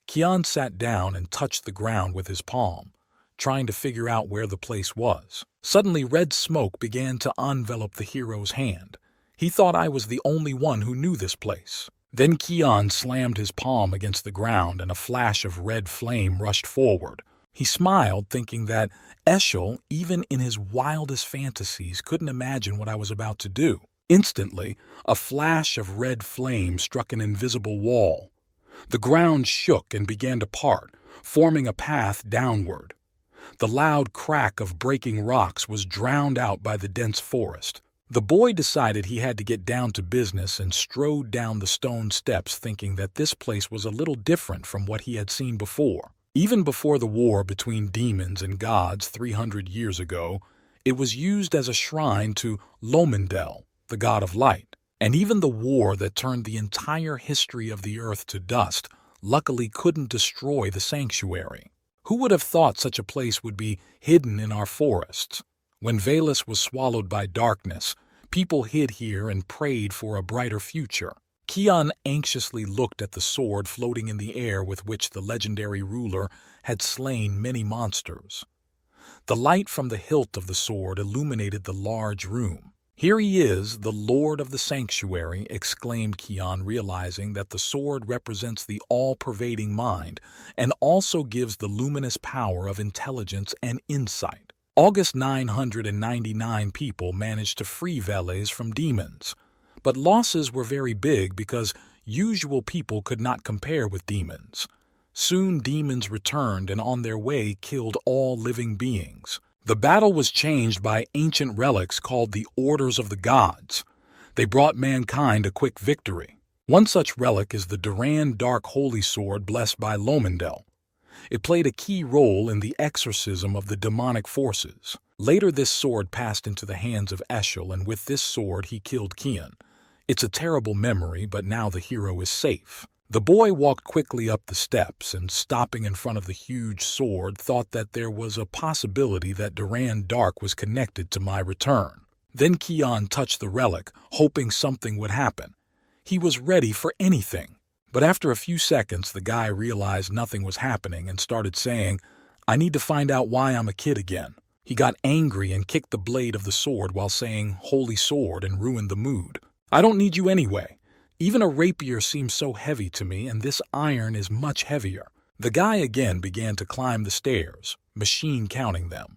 Kian sat down and touched the ground with his palm, trying to figure out where the place was. Suddenly, red smoke began to envelop the hero's hand. He thought I was the only one who knew this place. Then Kian slammed his palm against the ground and a flash of red flame rushed forward. He smiled, thinking that Eshel, even in his wildest fantasies, couldn't imagine what I was about to do. Instantly, a flash of red flame struck an invisible wall. The ground shook and began to part, forming a path downward. The loud crack of breaking rocks was drowned out by the dense forest. The boy decided he had to get down to business and strode down the stone steps, thinking that this place was a little different from what he had seen before. Even before the war between demons and gods 300 years ago, it was used as a shrine to Lomendel, the god of light. And even the war that turned the entire history of the earth to dust luckily couldn't destroy the sanctuary. Who would have thought such a place would be hidden in our forests? When Valus was swallowed by darkness, people hid here and prayed for a brighter future. Kian anxiously looked at the sword floating in the air with which the legendary ruler had slain many monsters. The light from the hilt of the sword illuminated the large room. "Here he is, the Lord of the Sanctuary," exclaimed Kian, realizing that the sword represents the all-pervading mind and also gives the luminous power of intelligence and insight. August 999 people managed to free Veles from demons, but losses were very big because usual people could not compare with demons. Soon demons returned and on their way killed all living beings. The battle was changed by ancient relics called the Orders of the Gods. They brought mankind a quick victory. One such relic is the Duran Dark Holy Sword blessed by Lomendel. It played a key role in the exorcism of the demonic forces. Later this sword passed into the hands of Eshel, and with this sword he killed Kian. It's a terrible memory, but now the hero is safe. The boy walked quickly up the steps and, stopping in front of the huge sword, thought that there was a possibility that Duran Dark was connected to my return. Then Kian touched the relic, hoping something would happen. He was ready for anything. But after a few seconds, the guy realized nothing was happening and started saying, "I need to find out why I'm a kid again." He got angry and kicked the blade of the sword while saying, "Holy sword," and ruined the mood. "I don't need you anyway. Even a rapier seems so heavy to me, and this iron is much heavier." The guy again began to climb the stairs, machine counting them.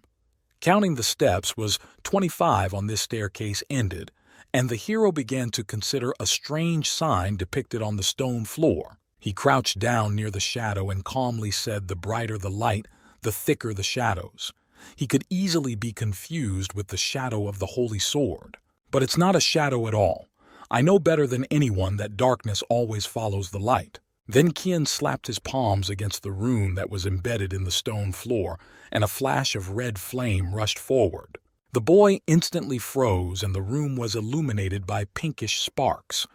Counting the steps was 25 on this staircase ended, and the hero began to consider a strange sign depicted on the stone floor. He crouched down near the shadow and calmly said, "The brighter the light, the thicker the shadows." He could easily be confused with the shadow of the holy sword. But it's not a shadow at all. I know better than anyone that darkness always follows the light. Then Kian slapped his palms against the rune that was embedded in the stone floor, and a flash of red flame rushed forward. The boy instantly froze, and the room was illuminated by pinkish sparks.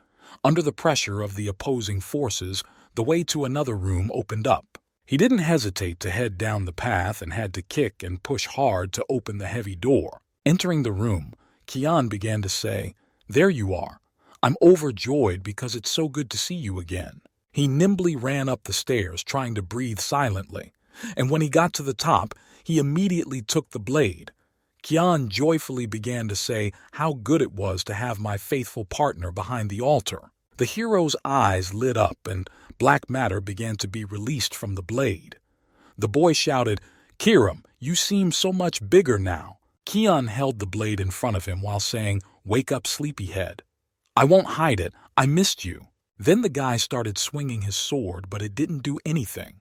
Under the pressure of the opposing forces, the way to another room opened up. He didn't hesitate to head down the path and had to kick and push hard to open the heavy door. Entering the room, Kian began to say, "There you are. I'm overjoyed because it's so good to see you again." He nimbly ran up the stairs, trying to breathe silently, and when he got to the top, he immediately took the blade. Kian joyfully began to say how good it was to have my faithful partner behind the altar. The hero's eyes lit up and black matter began to be released from the blade. The boy shouted, "Kiram, you seem so much bigger now." Kian held the blade in front of him while saying, "Wake up, sleepyhead. I won't hide it. I missed you." Then the guy started swinging his sword, but it didn't do anything.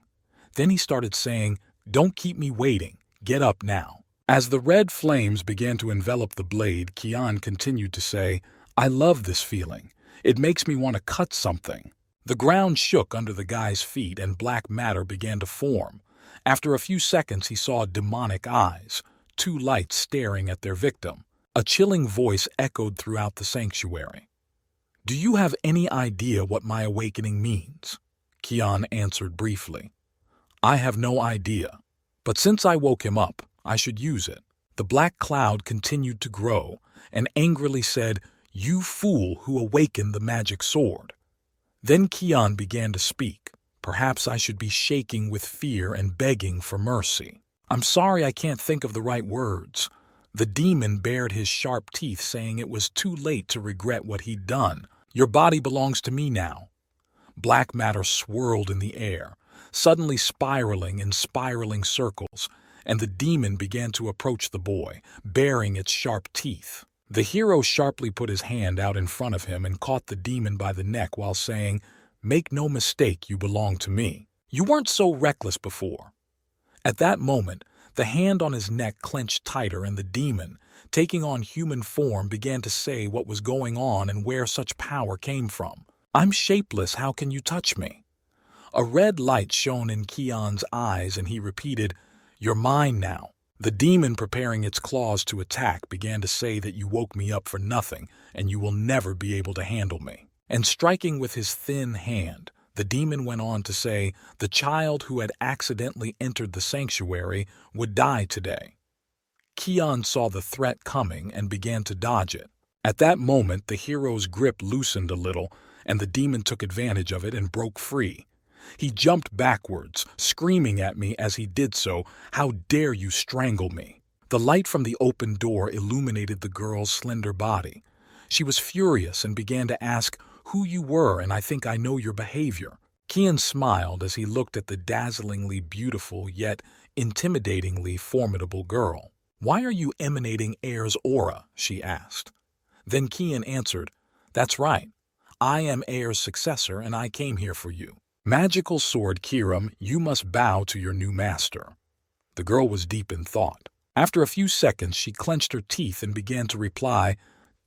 Then he started saying, "Don't keep me waiting. Get up now." As the red flames began to envelop the blade, Kian continued to say, "I love this feeling. It makes me want to cut something." The ground shook under the guy's feet and black matter began to form. After a few seconds, he saw demonic eyes, two lights staring at their victim. A chilling voice echoed throughout the sanctuary. "Do you have any idea what my awakening means?" Kian answered briefly. "I have no idea. But since I woke him up, I should use it." The black cloud continued to grow and angrily said, "You fool who awakened the magic sword." Then Kian began to speak. Perhaps I should be shaking with fear and begging for mercy. "I'm sorry, I can't think of the right words." The demon bared his sharp teeth, saying it was too late to regret what he'd done. "Your body belongs to me now." Black matter swirled in the air, suddenly spiraling in spiraling circles, and the demon began to approach the boy, baring its sharp teeth. The hero sharply put his hand out in front of him and caught the demon by the neck while saying, "Make no mistake, you belong to me. You weren't so reckless before." At that moment, the hand on his neck clenched tighter, and the demon, taking on human form, began to say what was going on and where such power came from. "I'm shapeless, how can you touch me?" A red light shone in Kian's eyes, and he repeated, "You're mine now." The demon, preparing its claws to attack, began to say that you woke me up for nothing, and you will never be able to handle me. And striking with his thin hand, the demon went on to say the child who had accidentally entered the sanctuary would die today. Kian saw the threat coming and began to dodge it. At that moment, the hero's grip loosened a little, and the demon took advantage of it and broke free. He jumped backwards, screaming at me as he did so, "How dare you strangle me?" The light from the open door illuminated the girl's slender body. She was furious and began to ask who you were, and "I think I know your behavior." Kian smiled as he looked at the dazzlingly beautiful yet intimidatingly formidable girl. "Why are you emanating Air's aura?" she asked. Then Kian answered, "That's right. I am Air's successor, and I came here for you. Magical sword Kiram, you must bow to your new master." The girl was deep in thought. After a few seconds, she clenched her teeth and began to reply,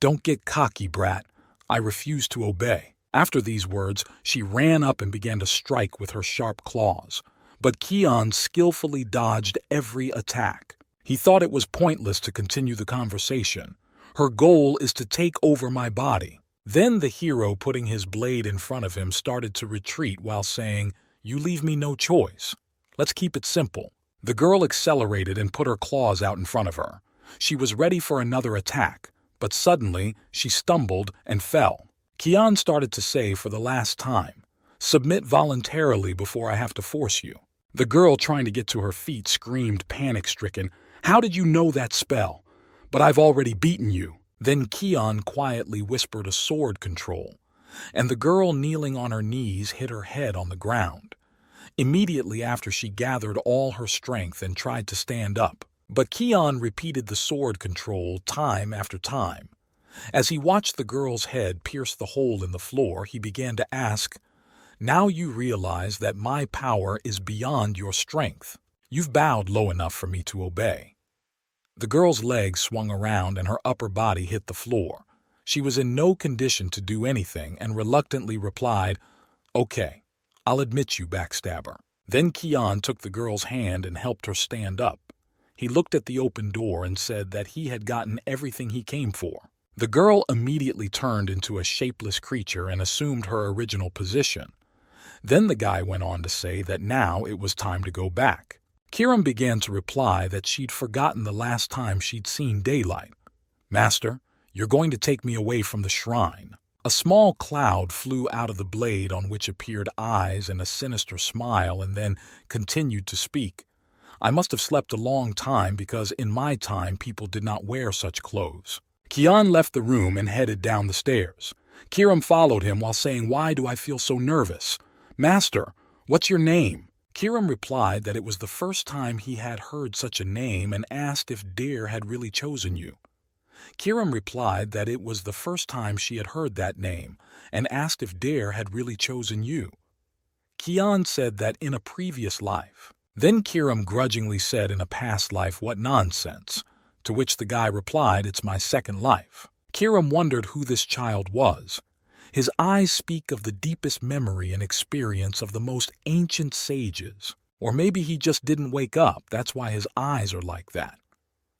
"Don't get cocky, brat. I refuse to obey." After these words, she ran up and began to strike with her sharp claws. But Kian skillfully dodged every attack. He thought it was pointless to continue the conversation. "Her goal is to take over my body." Then the hero, putting his blade in front of him, started to retreat while saying, "You leave me no choice. Let's keep it simple." The girl accelerated and put her claws out in front of her. She was ready for another attack, but suddenly she stumbled and fell. Kian started to say for the last time, "Submit voluntarily before I have to force you." The girl, trying to get to her feet, screamed panic-stricken, "How did you know that spell? But I've already beaten you." Then Kian quietly whispered a sword control, and the girl, kneeling on her knees, hit her head on the ground. Immediately after, she gathered all her strength and tried to stand up. But Kian repeated the sword control time after time. As he watched the girl's head pierce the hole in the floor, he began to ask, "Now you realize that my power is beyond your strength. You've bowed low enough for me to obey." The girl's legs swung around and her upper body hit the floor. She was in no condition to do anything and reluctantly replied, "Okay, I'll admit you, backstabber." Then Kian took the girl's hand and helped her stand up. He looked at the open door and said that he had gotten everything he came for. The girl immediately turned into a shapeless creature and assumed her original position. Then the guy went on to say that now it was time to go back. Kiram began to reply that she'd forgotten the last time she'd seen daylight. "Master, you're going to take me away from the shrine." A small cloud flew out of the blade on which appeared eyes and a sinister smile, and then continued to speak. "I must have slept a long time because in my time people did not wear such clothes." Kian left the room and headed down the stairs. Kiram followed him while saying, "Why do I feel so nervous? Master, what's your name?" Kiram replied that it was the first time he had heard such a name and asked if Dare had really chosen you. Kiram replied that it was the first time she had heard that name and asked if Dare had really chosen you. Kian said that in a previous life. Then Kiram grudgingly said in a past life, "What nonsense," to which the guy replied, "It's my second life." Kiram wondered who this child was. His eyes speak of the deepest memory and experience of the most ancient sages. Or maybe he just didn't wake up, that's why his eyes are like that.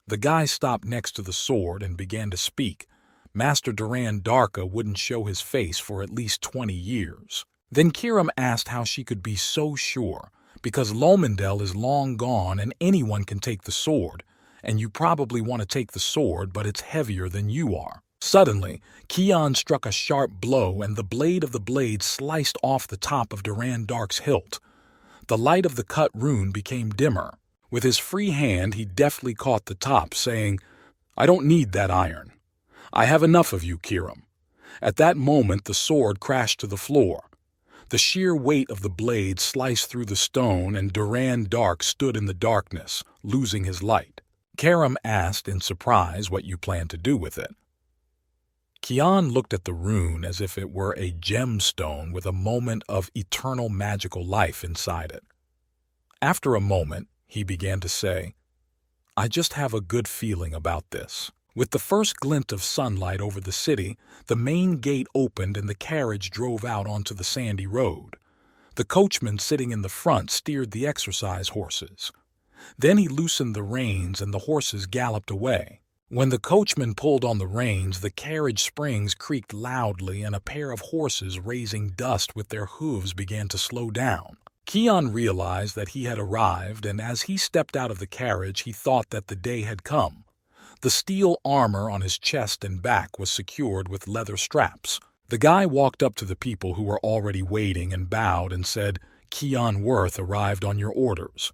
The guy stopped next to the sword and began to speak, Master Duran Darka wouldn't show his face for at least 20 years. Then Kiram asked how she could be so sure, because Lomendel is long gone and anyone can take the sword, and you probably want to take the sword, but it's heavier than you are. Suddenly, Kian struck a sharp blow and the blade of the blade sliced off the top of Duran Dark's hilt. The light of the cut rune became dimmer. With his free hand, he deftly caught the top, saying, "I don't need that iron. I have enough of you, Kiram." At that moment, the sword crashed to the floor. The sheer weight of the blade sliced through the stone, and Duran Dark stood in the darkness, losing his light. Kiram asked in surprise what you plan to do with it. Kian looked at the rune as if it were a gemstone with a moment of eternal magical life inside it. After a moment, he began to say, "I just have a good feeling about this." With the first glint of sunlight over the city, the main gate opened and the carriage drove out onto the sandy road. The coachman sitting in the front steered the exercise horses. Then he loosened the reins and the horses galloped away. When the coachman pulled on the reins, the carriage springs creaked loudly and a pair of horses raising dust with their hooves began to slow down. Kian realized that he had arrived, and as he stepped out of the carriage, he thought that the day had come. The steel armor on his chest and back was secured with leather straps. The guy walked up to the people who were already waiting and bowed and said, "Kian Worth arrived on your orders."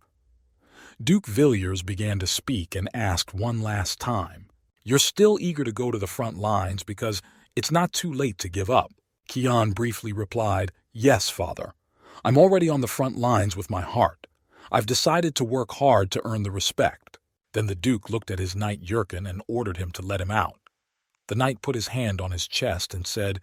Duke Villiers began to speak and asked one last time, "You're still eager to go to the front lines because it's not too late to give up?" Kian briefly replied, "Yes, Father. I'm already on the front lines with my heart. I've decided to work hard to earn the respect." Then the Duke looked at his knight Yurkin and ordered him to let him out. The knight put his hand on his chest and said,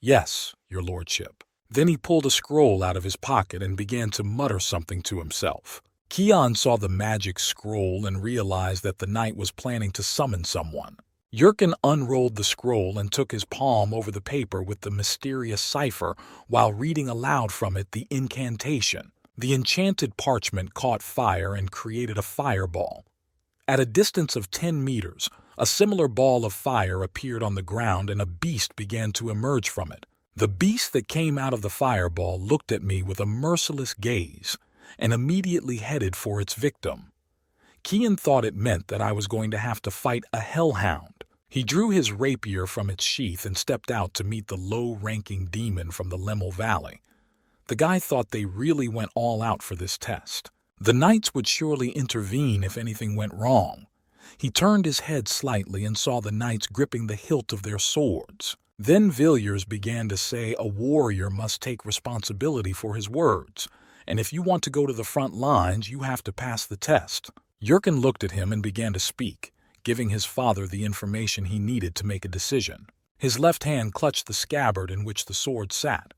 "Yes, your lordship." Then he pulled a scroll out of his pocket and began to mutter something to himself. Kian saw the magic scroll and realized that the knight was planning to summon someone. Yurkin unrolled the scroll and took his palm over the paper with the mysterious cipher while reading aloud from it the incantation. The enchanted parchment caught fire and created a fireball. At a distance of 10 meters, a similar ball of fire appeared on the ground and a beast began to emerge from it. The beast that came out of the fireball looked at me with a merciless gaze and immediately headed for its victim. Kian thought it meant that I was going to have to fight a hellhound. He drew his rapier from its sheath and stepped out to meet the low-ranking demon from the Lemel Valley. The guy thought they really went all out for this test. The knights would surely intervene if anything went wrong. He turned his head slightly and saw the knights gripping the hilt of their swords. Then Villiers began to say a warrior must take responsibility for his words, and if you want to go to the front lines, you have to pass the test. Yurkin looked at him and began to speak, giving his father the information he needed to make a decision. His left hand clutched the scabbard in which the sword sat,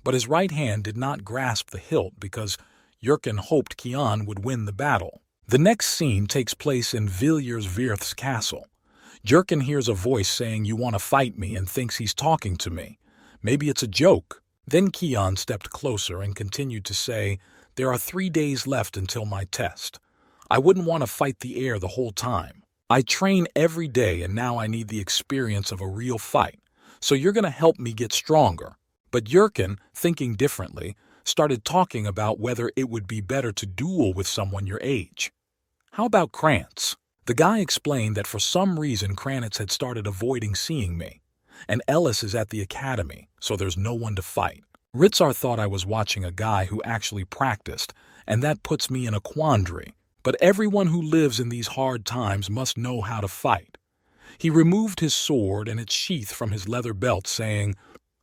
but his right hand did not grasp the hilt because Yurkin hoped Kian would win the battle. The next scene takes place in Villiers Virth's castle. Yurkin hears a voice saying, "You want to fight me," and thinks he's talking to me. Maybe it's a joke. Then Kian stepped closer and continued to say, "There are 3 days left until my test. I wouldn't want to fight the air the whole time. I train every day and now I need the experience of a real fight. So you're going to help me get stronger." But Yurkin, thinking differently, started talking about whether it would be better to duel with someone your age. "How about Krantz?" The guy explained that for some reason Krantz had started avoiding seeing me, and Ellis is at the academy, so there's no one to fight. Ritzar thought I was watching a guy who actually practiced, and that puts me in a quandary. But everyone who lives in these hard times must know how to fight. He removed his sword and its sheath from his leather belt, saying,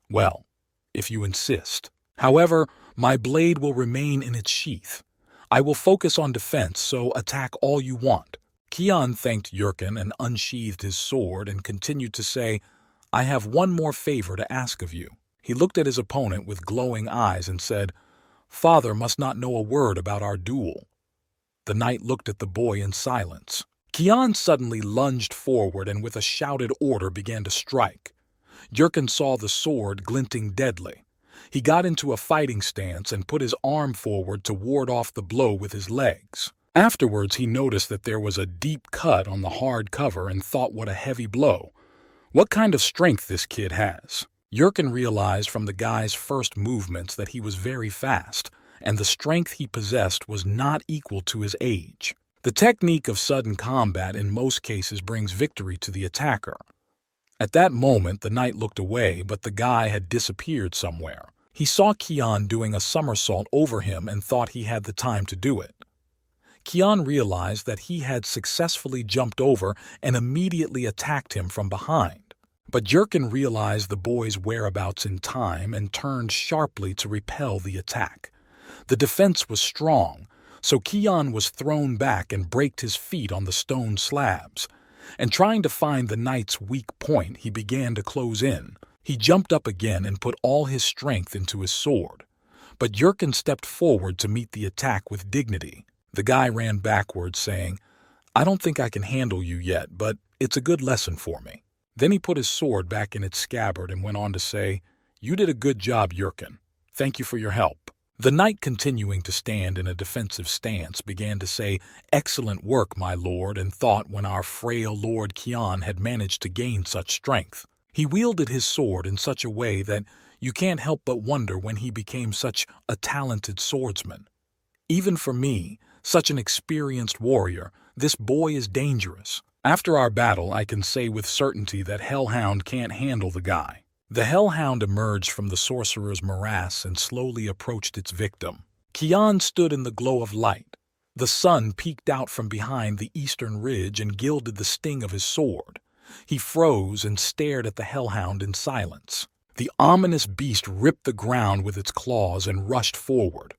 "Well, if you insist. However, my blade will remain in its sheath. I will focus on defense, so attack all you want." Kian thanked Yurkin and unsheathed his sword and continued to say, "I have one more favor to ask of you." He looked at his opponent with glowing eyes and said, "Father must not know a word about our duel." The knight looked at the boy in silence. Kian suddenly lunged forward and with a shouted order began to strike. Yurkin saw the sword glinting deadly. He got into a fighting stance and put his arm forward to ward off the blow with his legs. Afterwards, he noticed that there was a deep cut on the hard cover and thought what a heavy blow. What kind of strength this kid has? Yurkin realized from the guy's first movements that he was very fast, and the strength he possessed was not equal to his age. The technique of sudden combat in most cases brings victory to the attacker. At that moment, the knight looked away, but the guy had disappeared somewhere. He saw Kian doing a somersault over him and thought he had the time to do it. Kian realized that he had successfully jumped over and immediately attacked him from behind. But Yurkin realized the boy's whereabouts in time and turned sharply to repel the attack. The defense was strong, so Kian was thrown back and braked his feet on the stone slabs. And trying to find the knight's weak point, he began to close in. He jumped up again and put all his strength into his sword. But Yurkin stepped forward to meet the attack with dignity. The guy ran backwards, saying, "I don't think I can handle you yet, but it's a good lesson for me." Then he put his sword back in its scabbard and went on to say, "You did a good job, Yurkin. Thank you for your help." The knight, continuing to stand in a defensive stance, began to say, "Excellent work, my lord," and thought when our frail Lord Kian had managed to gain such strength. He wielded his sword in such a way that you can't help but wonder when he became such a talented swordsman. Even for me, such an experienced warrior, this boy is dangerous. After our battle, I can say with certainty that Hellhound can't handle the guy. The Hellhound emerged from the sorcerer's morass and slowly approached its victim. Kian stood in the glow of light. The sun peeked out from behind the eastern ridge and gilded the sting of his sword. He froze and stared at the Hellhound in silence. The ominous beast ripped the ground with its claws and rushed forward.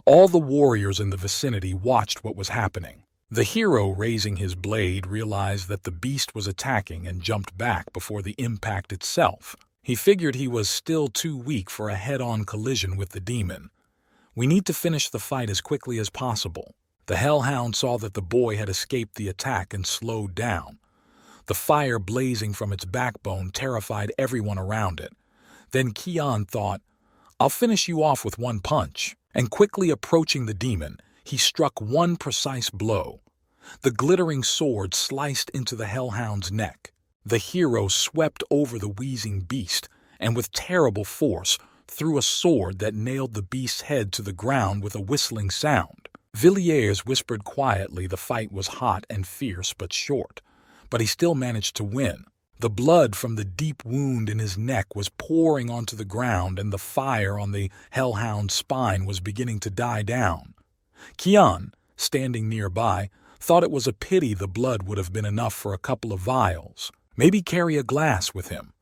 All the warriors in the vicinity watched what was happening. The hero, raising his blade, realized that the beast was attacking and jumped back before the impact itself. He figured he was still too weak for a head-on collision with the demon. We need to finish the fight as quickly as possible. The Hellhound saw that the boy had escaped the attack and slowed down. The fire blazing from its backbone terrified everyone around it. Then Kian thought, "I'll finish you off with one punch." And quickly approaching the demon, he struck one precise blow. The glittering sword sliced into the Hellhound's neck. The hero swept over the wheezing beast and with terrible force threw a sword that nailed the beast's head to the ground with a whistling sound. Villiers whispered quietly the fight was hot and fierce but short, but he still managed to win. The blood from the deep wound in his neck was pouring onto the ground, and the fire on the Hellhound's spine was beginning to die down. Kian, standing nearby, thought it was a pity the blood would have been enough for a couple of vials. Maybe carry a glass with him.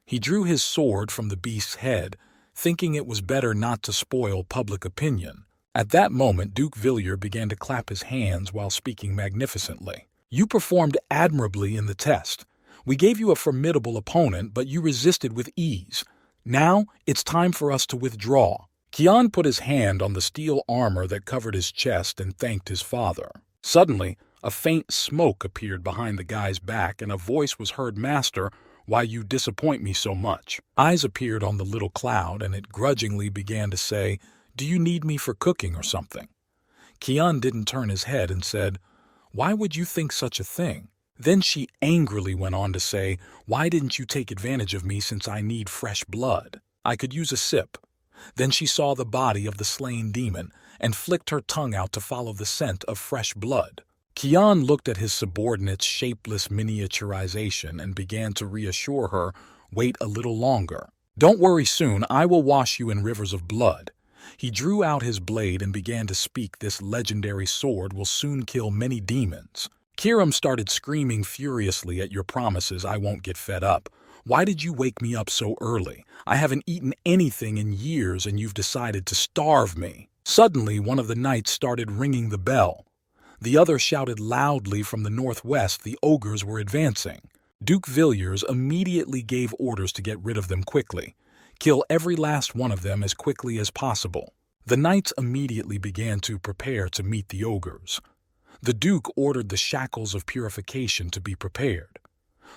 He drew his sword from the beast's head, thinking it was better not to spoil public opinion. At that moment, Duke Villiers began to clap his hands while speaking magnificently. "You performed admirably in the test. We gave you a formidable opponent, but you resisted with ease. Now, it's time for us to withdraw." Kian put his hand on the steel armor that covered his chest and thanked his father. Suddenly, a faint smoke appeared behind the guy's back and a voice was heard, "Master, why you disappoint me so much?" Eyes appeared on the little cloud and it grudgingly began to say, "Do you need me for cooking or something?" Kian didn't turn his head and said, "Why would you think such a thing?" Then she angrily went on to say, "Why didn't you take advantage of me since I need fresh blood? I could use a sip." Then she saw the body of the slain demon and flicked her tongue out to follow the scent of fresh blood. Kian looked at his subordinate's shapeless miniaturization and began to reassure her, "Wait a little longer. Don't worry, soon I will wash you in rivers of blood." He drew out his blade and began to speak, "This legendary sword will soon kill many demons." Kiram started screaming furiously, "At your promises, I won't get fed up. Why did you wake me up so early? I haven't eaten anything in years and you've decided to starve me." Suddenly, one of the knights started ringing the bell. The other shouted loudly from the northwest the ogres were advancing. Duke Villiers immediately gave orders to get rid of them quickly. Kill every last one of them as quickly as possible. The knights immediately began to prepare to meet the ogres. The Duke ordered the shackles of purification to be prepared.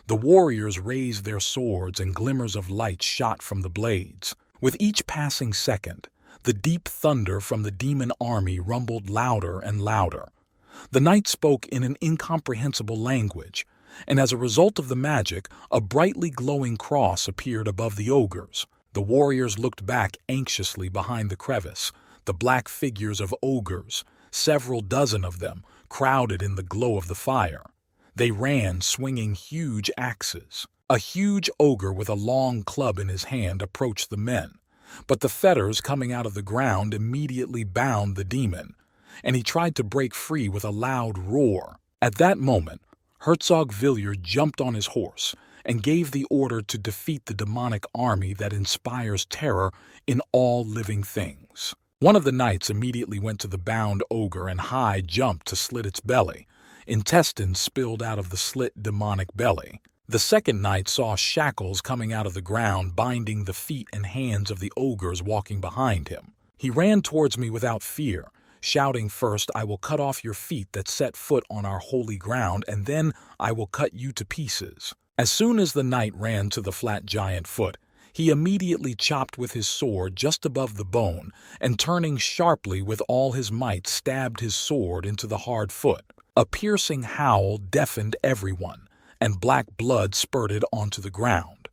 The warriors raised their swords and glimmers of light shot from the blades. With each passing second, the deep thunder from the demon army rumbled louder and louder. The knight spoke in an incomprehensible language. and as a result of the magic, a brightly glowing cross appeared above the ogres. The warriors looked back anxiously behind the crevice. The black figures of ogres, several dozen of them, crowded in the glow of the fire. They ran, swinging huge axes. A huge ogre with a long club in his hand approached the men, but the fetters coming out of the ground immediately bound the demon, and he tried to break free with a loud roar. At that moment, Herzog Villiers jumped on his horse and gave the order to defeat the demonic army that inspires terror in all living things. One of the knights immediately went to the bound ogre and high jumped to slit its belly. Intestines spilled out of the slit demonic belly. The second knight saw shackles coming out of the ground binding the feet and hands of the ogres walking behind him. He ran towards me without fear, shouting, "First I will cut off your feet that set foot on our holy ground, and then I will cut you to pieces." As soon as the knight ran to the flat giant foot, he immediately chopped with his sword just above the bone, and turning sharply with all his might stabbed his sword into the hard foot. A piercing howl deafened everyone, and black blood spurted onto the ground.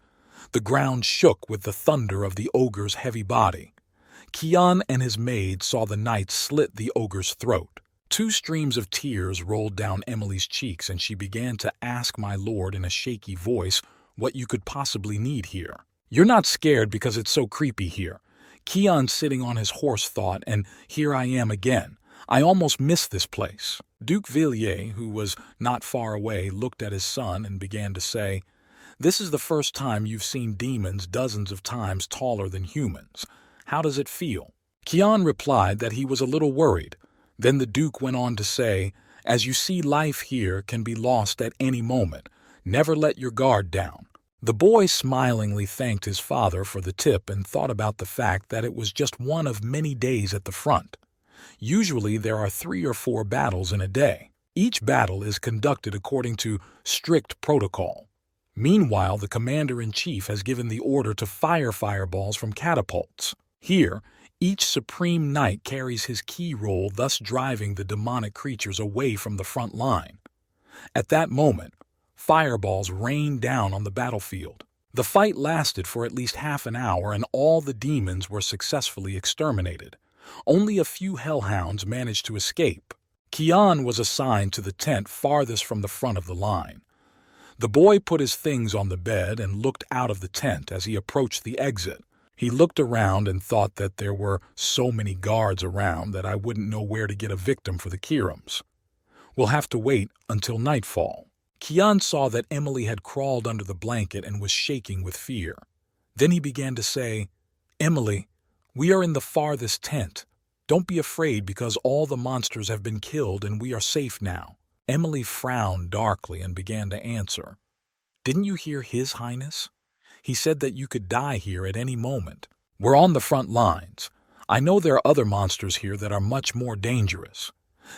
The ground shook with the thunder of the ogre's heavy body. Kian and his maid saw the knight slit the ogre's throat. Two streams of tears rolled down Emily's cheeks, and she began to ask my lord in a shaky voice what you could possibly need here. "You're not scared because it's so creepy here," Kian, sitting on his horse, thought, "and here I am again. I almost missed this place." Duke Villiers, who was not far away, looked at his son and began to say, "This is the first time you've seen demons dozens of times taller than humans. How does it feel?" Kian replied that he was a little worried. Then the Duke went on to say, "As you see, life here can be lost at any moment. Never let your guard down." The boy smilingly thanked his father for the tip and thought about the fact that it was just one of many days at the front. Usually there are 3 or 4 battles in a day. Each battle is conducted according to strict protocol. Meanwhile, the commander-in-chief has given the order to fire fireballs from catapults. Here, each supreme knight carries his key roll, thus driving the demonic creatures away from the front line. At that moment, fireballs rained down on the battlefield. The fight lasted for at least half an hour, and all the demons were successfully exterminated. Only a few hellhounds managed to escape. Kian was assigned to the tent farthest from the front of the line. The boy put his things on the bed and looked out of the tent as he approached the exit. He looked around and thought that there were so many guards around that I wouldn't know where to get a victim for the Kirams. We'll have to wait until nightfall. Kian saw that Emily had crawled under the blanket and was shaking with fear. Then he began to say, "Emily, we are in the farthest tent. Don't be afraid because all the monsters have been killed and we are safe now." Emily frowned darkly and began to answer, "Didn't you hear His Highness? He said that you could die here at any moment. We're on the front lines. I know there are other monsters here that are much more dangerous."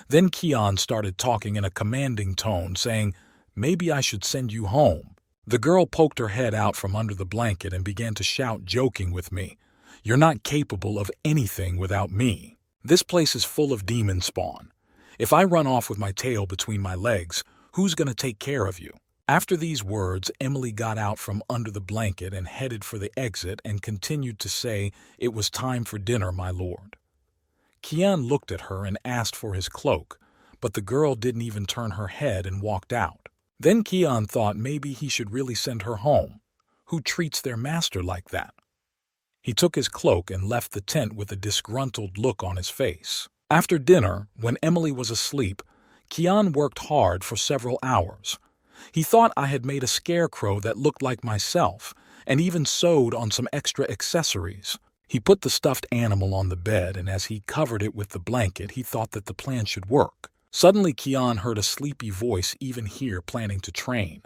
Then Kian started talking in a commanding tone, saying, "Maybe I should send you home." The girl poked her head out from under the blanket and began to shout, joking with me, "You're not capable of anything without me. This place is full of demon spawn. If I run off with my tail between my legs, who's going to take care of you?" After these words, Emily got out from under the blanket and headed for the exit and continued to say, "It was time for dinner, my lord." Kian looked at her and asked for his cloak, but the girl didn't even turn her head and walked out. Then Kian thought maybe he should really send her home. Who treats their master like that? He took his cloak and left the tent with a disgruntled look on his face. After dinner, when Emily was asleep, Kian worked hard for several hours. He thought I had made a scarecrow that looked like myself, and even sewed on some extra accessories. He put the stuffed animal on the bed, and as he covered it with the blanket, he thought that the plan should work. Suddenly, Kian heard a sleepy voice even here planning to train.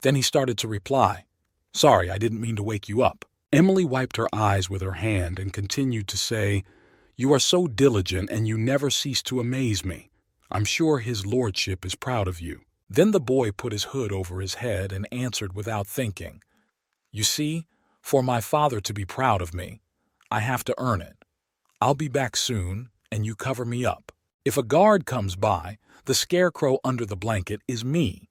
Then he started to reply, "Sorry, I didn't mean to wake you up." Emily wiped her eyes with her hand and continued to say, "You are so diligent and you never cease to amaze me. I'm sure his lordship is proud of you." Then the boy put his hood over his head and answered without thinking, "You see, for my father to be proud of me, I have to earn it. I'll be back soon, and you cover me up. If a guard comes by, the scarecrow under the blanket is me.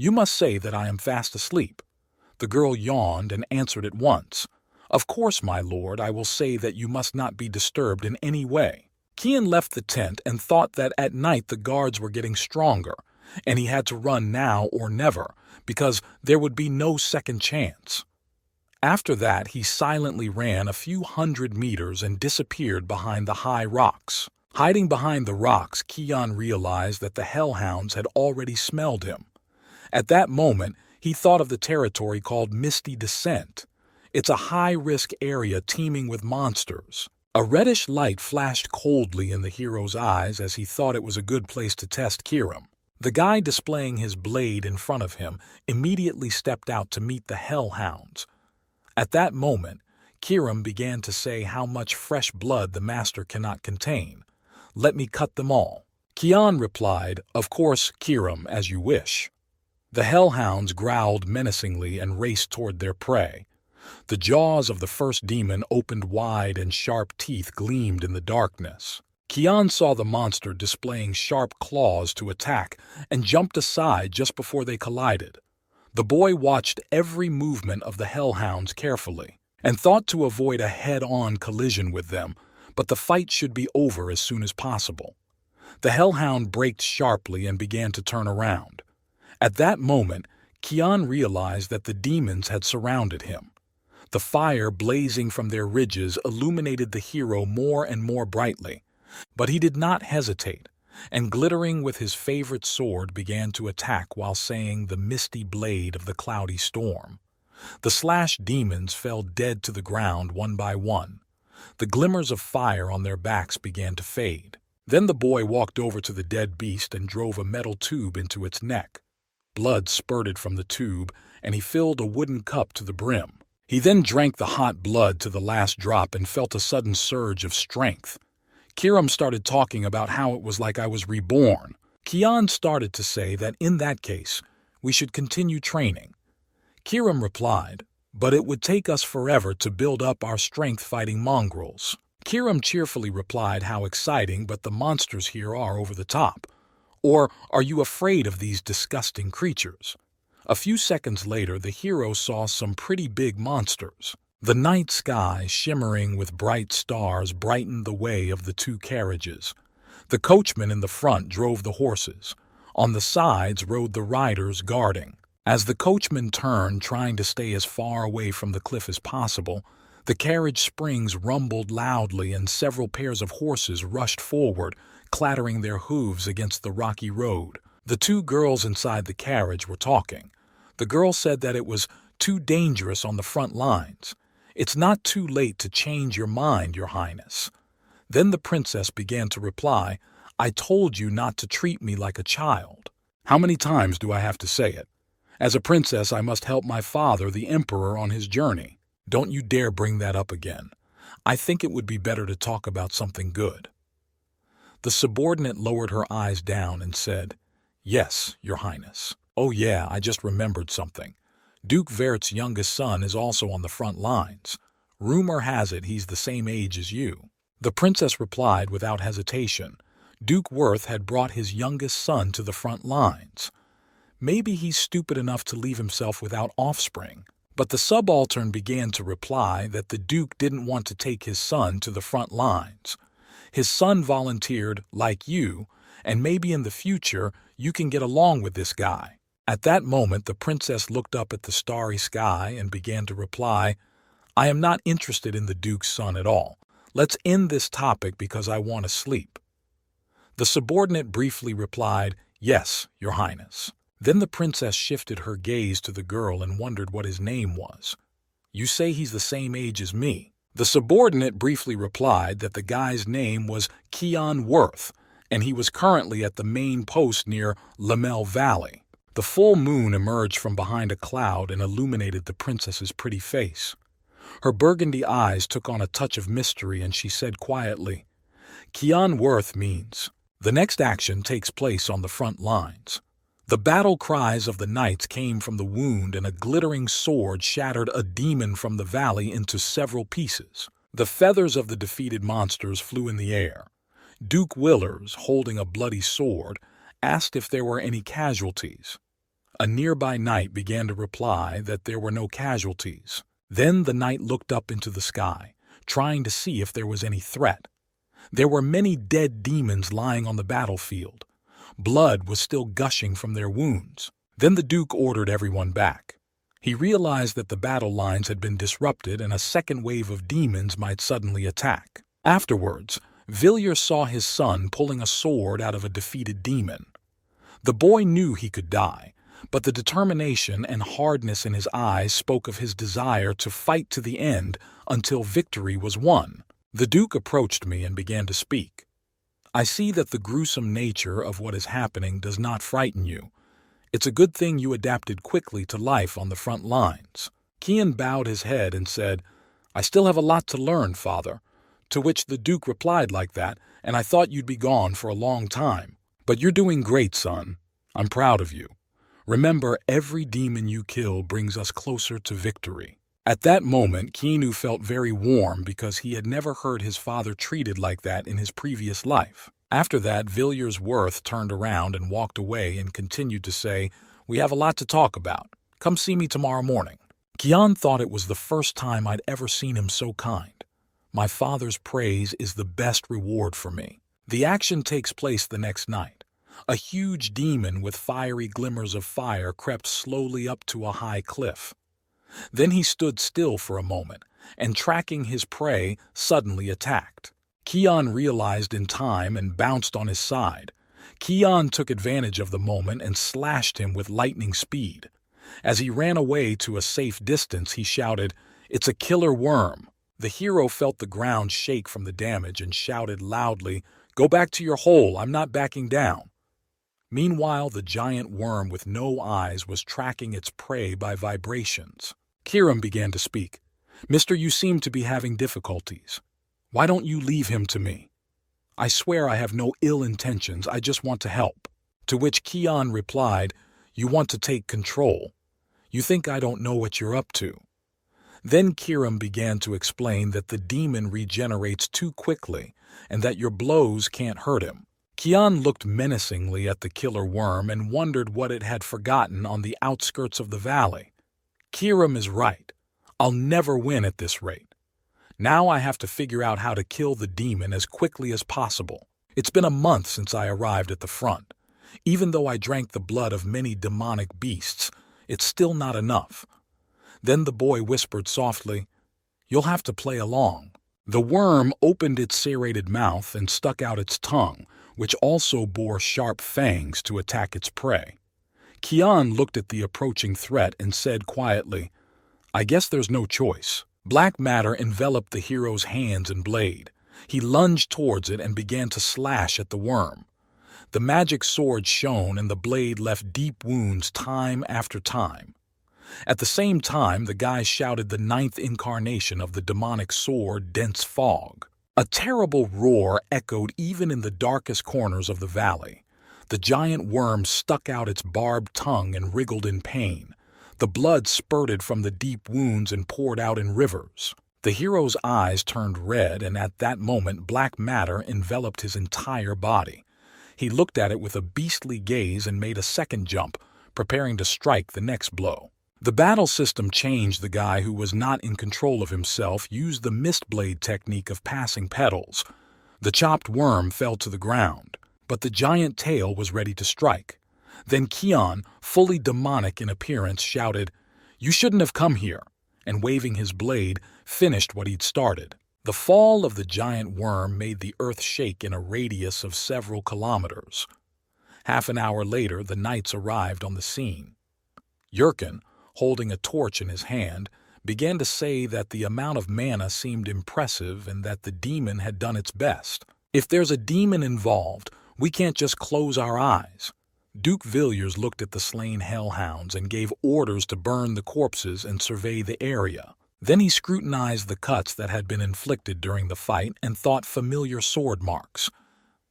"You must say that I am fast asleep." The girl yawned and answered at once. "Of course, my lord, I will say that you must not be disturbed in any way." Kian left the tent and thought that at night the guards were getting stronger, and he had to run now or never, because there would be no second chance. After that, he silently ran a few 100 meters and disappeared behind the high rocks. Hiding behind the rocks, Kian realized that the hellhounds had already smelled him. At that moment, he thought of the territory called Misty Descent. It's a high-risk area teeming with monsters. A reddish light flashed coldly in the hero's eyes as he thought it was a good place to test Kiram. The guy displaying his blade in front of him immediately stepped out to meet the hellhounds. At that moment, Kiram began to say how much fresh blood the master cannot contain. "Let me cut them all." Kian replied, "Of course, Kiram, as you wish." The hellhounds growled menacingly and raced toward their prey. The jaws of the first demon opened wide and sharp teeth gleamed in the darkness. Kian saw the monster displaying sharp claws to attack and jumped aside just before they collided. The boy watched every movement of the hellhounds carefully and thought to avoid a head-on collision with them, but the fight should be over as soon as possible. The hellhound braked sharply and began to turn around. At that moment, Kian realized that the demons had surrounded him. The fire blazing from their ridges illuminated the hero more and more brightly, but he did not hesitate, and glittering with his favorite sword began to attack while saying the misty blade of the cloudy storm. The slashed demons fell dead to the ground one by one. The glimmers of fire on their backs began to fade. Then the boy walked over to the dead beast and drove a metal tube into its neck. Blood spurted from the tube, and he filled a wooden cup to the brim. He then drank the hot blood to the last drop and felt a sudden surge of strength. Kiram started talking about how it was like I was reborn. Kian started to say that in that case, we should continue training. Kiram replied, "But it would take us forever to build up our strength fighting mongrels." Kiram cheerfully replied how exciting but the monsters here are over the top. Or are you afraid of these disgusting creatures? A few seconds later, the hero saw some pretty big monsters. The night sky, shimmering with bright stars, brightened the way of the two carriages. The coachman in the front drove the horses. On the sides rode the riders guarding. As the coachman turned, trying to stay as far away from the cliff as possible, the carriage springs rumbled loudly and several pairs of horses rushed forward, clattering their hooves against the rocky road. The two girls inside the carriage were talking. The girl said that it was too dangerous on the front lines. "It's not too late to change your mind, Your Highness." Then the princess began to reply, "I told you not to treat me like a child." How many times do I have to say it? As a princess, I must help my father, the emperor, on his journey. Don't you dare bring that up again. I think it would be better to talk about something good. The subordinate lowered her eyes down and said, "Yes, Your Highness." "Oh yeah, I just remembered something. Duke Vert's youngest son is also on the front lines. Rumor has it he's the same age as you." The princess replied without hesitation. Duke Worth had brought his youngest son to the front lines. Maybe he's stupid enough to leave himself without offspring. But the subaltern began to reply that the Duke didn't want to take his son to the front lines. His son volunteered, like you, and maybe in the future you can get along with this guy. At that moment, the princess looked up at the starry sky and began to reply, "I am not interested in the Duke's son at all. Let's end this topic because I want to sleep." The subordinate briefly replied, "Yes, Your Highness." Then the princess shifted her gaze to the girl and wondered what his name was. "You say he's the same age as me." The subordinate briefly replied that the guy's name was Kian Worth, and he was currently at the main post near Lamel Valley. The full moon emerged from behind a cloud and illuminated the princess's pretty face. Her burgundy eyes took on a touch of mystery and she said quietly, "Kian Worth means." The next action takes place on the front lines. The battle cries of the knights came from the wound and a glittering sword shattered a demon from the valley into several pieces. The feathers of the defeated monsters flew in the air. Duke Willers, holding a bloody sword, asked if there were any casualties. A nearby knight began to reply that there were no casualties. Then the knight looked up into the sky, trying to see if there was any threat. There were many dead demons lying on the battlefield. Blood was still gushing from their wounds. Then the Duke ordered everyone back. He realized that the battle lines had been disrupted and a second wave of demons might suddenly attack. Afterwards, Villiers saw his son pulling a sword out of a defeated demon. The boy knew he could die, but the determination and hardness in his eyes spoke of his desire to fight to the end until victory was won. The Duke approached me and began to speak. "I see that the gruesome nature of what is happening does not frighten you. It's a good thing you adapted quickly to life on the front lines." Kian bowed his head and said, "I still have a lot to learn, Father." To which the Duke replied like that, "And I thought you'd be gone for a long time. But you're doing great, son. I'm proud of you. Remember, every demon you kill brings us closer to victory." At that moment, Keanu felt very warm because he had never heard his father treated like that in his previous life. After that, Villiers Worth turned around and walked away and continued to say, "We have a lot to talk about. Come see me tomorrow morning." Kian thought it was the first time I'd ever seen him so kind. My father's praise is the best reward for me. The action takes place the next night. A huge demon with fiery glimmers of fire crept slowly up to a high cliff. Then he stood still for a moment, and tracking his prey, suddenly attacked. Kian realized in time and bounced on his side. Kian took advantage of the moment and slashed him with lightning speed. As he ran away to a safe distance, he shouted, "It's a killer worm." The hero felt the ground shake from the damage and shouted loudly, "Go back to your hole, I'm not backing down." Meanwhile, the giant worm with no eyes was tracking its prey by vibrations. Kiram began to speak. "Mister, you seem to be having difficulties. Why don't you leave him to me? I swear I have no ill intentions, I just want to help." To which Kian replied, "You want to take control. You think I don't know what you're up to." Then Kiram began to explain that the demon regenerates too quickly and that your blows can't hurt him. Kian looked menacingly at the killer worm and wondered what it had forgotten on the outskirts of the valley. Kiram is right. I'll never win at this rate. Now I have to figure out how to kill the demon as quickly as possible. It's been a month since I arrived at the front. Even though I drank the blood of many demonic beasts, it's still not enough. Then the boy whispered softly, "You'll have to play along." The worm opened its serrated mouth and stuck out its tongue, which also bore sharp fangs to attack its prey. Kian looked at the approaching threat and said quietly, "I guess there's no choice." Black matter enveloped the hero's hands and blade. He lunged towards it and began to slash at the worm. The magic sword shone and the blade left deep wounds time after time. At the same time, the guy shouted the 9th incarnation of the demonic sword, Dense Fog. A terrible roar echoed even in the darkest corners of the valley. The giant worm stuck out its barbed tongue and wriggled in pain. The blood spurted from the deep wounds and poured out in rivers. The hero's eyes turned red, and at that moment black matter enveloped his entire body. He looked at it with a beastly gaze and made a second jump, preparing to strike the next blow. The battle system changed. The guy who was not in control of himself used the mist blade technique of passing petals. The chopped worm fell to the ground, but the giant tail was ready to strike. Then Kian, fully demonic in appearance, shouted, "You shouldn't have come here," and waving his blade, finished what he'd started. The fall of the giant worm made the earth shake in a radius of several kilometers. Half an hour later, the knights arrived on the scene. Yurkin, holding a torch in his hand, began to say that the amount of mana seemed impressive and that the demon had done its best. "If there's a demon involved, we can't just close our eyes." Duke Villiers looked at the slain hellhounds and gave orders to burn the corpses and survey the area. Then he scrutinized the cuts that had been inflicted during the fight and thought familiar sword marks.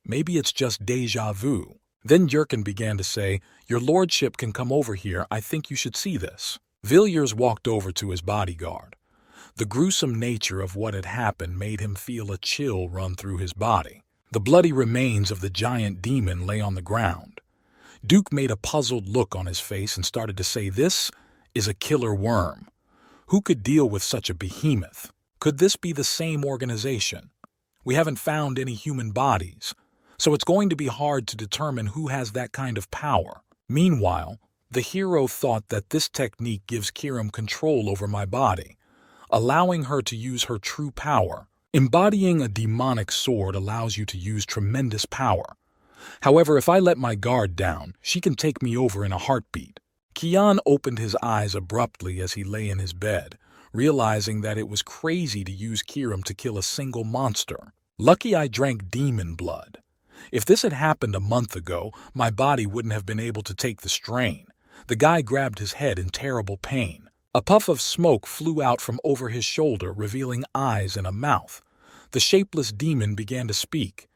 Maybe it's just déjà vu. Then Yurkin began to say, "Your lordship can come over here, I think you should see this." Villiers walked over to his bodyguard. The gruesome nature of what had happened made him feel a chill run through his body. The bloody remains of the giant demon lay on the ground. Duke made a puzzled look on his face and started to say, "This is a killer worm. Who could deal with such a behemoth? Could this be the same organization? We haven't found any human bodies, so it's going to be hard to determine who has that kind of power." Meanwhile, the hero thought that this technique gives Kiram control over my body, allowing her to use her true power. Embodying a demonic sword allows you to use tremendous power. However, if I let my guard down, she can take me over in a heartbeat. Kian opened his eyes abruptly as he lay in his bed, realizing that it was crazy to use Kiram to kill a single monster. Lucky I drank demon blood. If this had happened a month ago, my body wouldn't have been able to take the strain. The guy grabbed his head in terrible pain. A puff of smoke flew out from over his shoulder, revealing eyes and a mouth. The shapeless demon began to speak.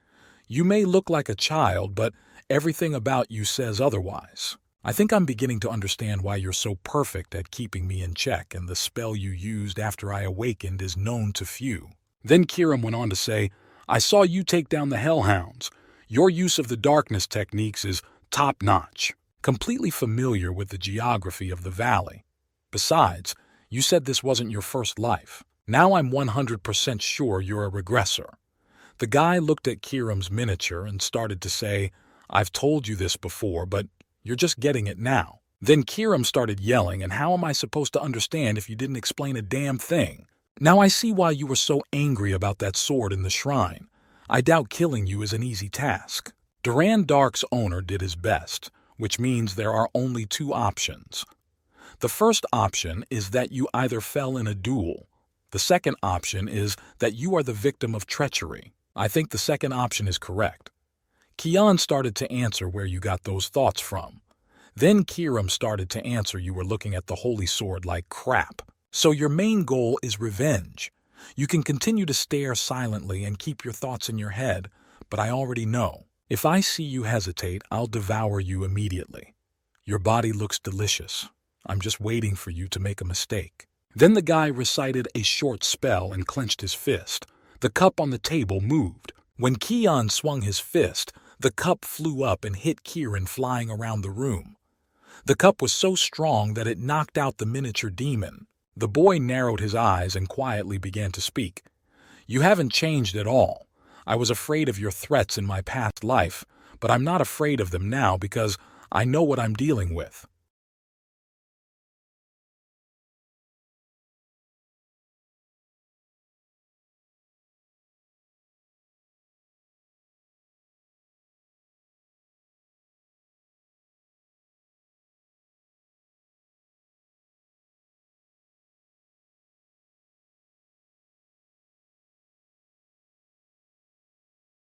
"You may look like a child, but everything about you says otherwise. I think I'm beginning to understand why you're so perfect at keeping me in check, and the spell you used after I awakened is known to few." Then Kiram went on to say, "I saw you take down the Hellhounds. Your use of the darkness techniques is top-notch, completely familiar with the geography of the valley. Besides, you said this wasn't your first life. Now I'm 100% sure you're a regressor." The guy looked at Kiram's miniature and started to say, "I've told you this before, but you're just getting it now." Then Kiram started yelling, "And how am I supposed to understand if you didn't explain a damn thing? Now I see why you were so angry about that sword in the shrine. I doubt killing you is an easy task." Duran Dark's owner did his best, which means there are only two options. The first option is that you either fell in a duel. The second option is that you are the victim of treachery. I think the second option is correct. Kian started to answer where you got those thoughts from. Then Kiram started to answer you were looking at the holy sword like crap. So your main goal is revenge. You can continue to stare silently and keep your thoughts in your head, but I already know. If I see you hesitate, I'll devour you immediately. Your body looks delicious. I'm just waiting for you to make a mistake. Then the guy recited a short spell and clenched his fist. The cup on the table moved. When Kian swung his fist, the cup flew up and hit Kiran, flying around the room. The cup was so strong that it knocked out the miniature demon. The boy narrowed his eyes and quietly began to speak. "You haven't changed at all. I was afraid of your threats in my past life, but I'm not afraid of them now because I know what I'm dealing with.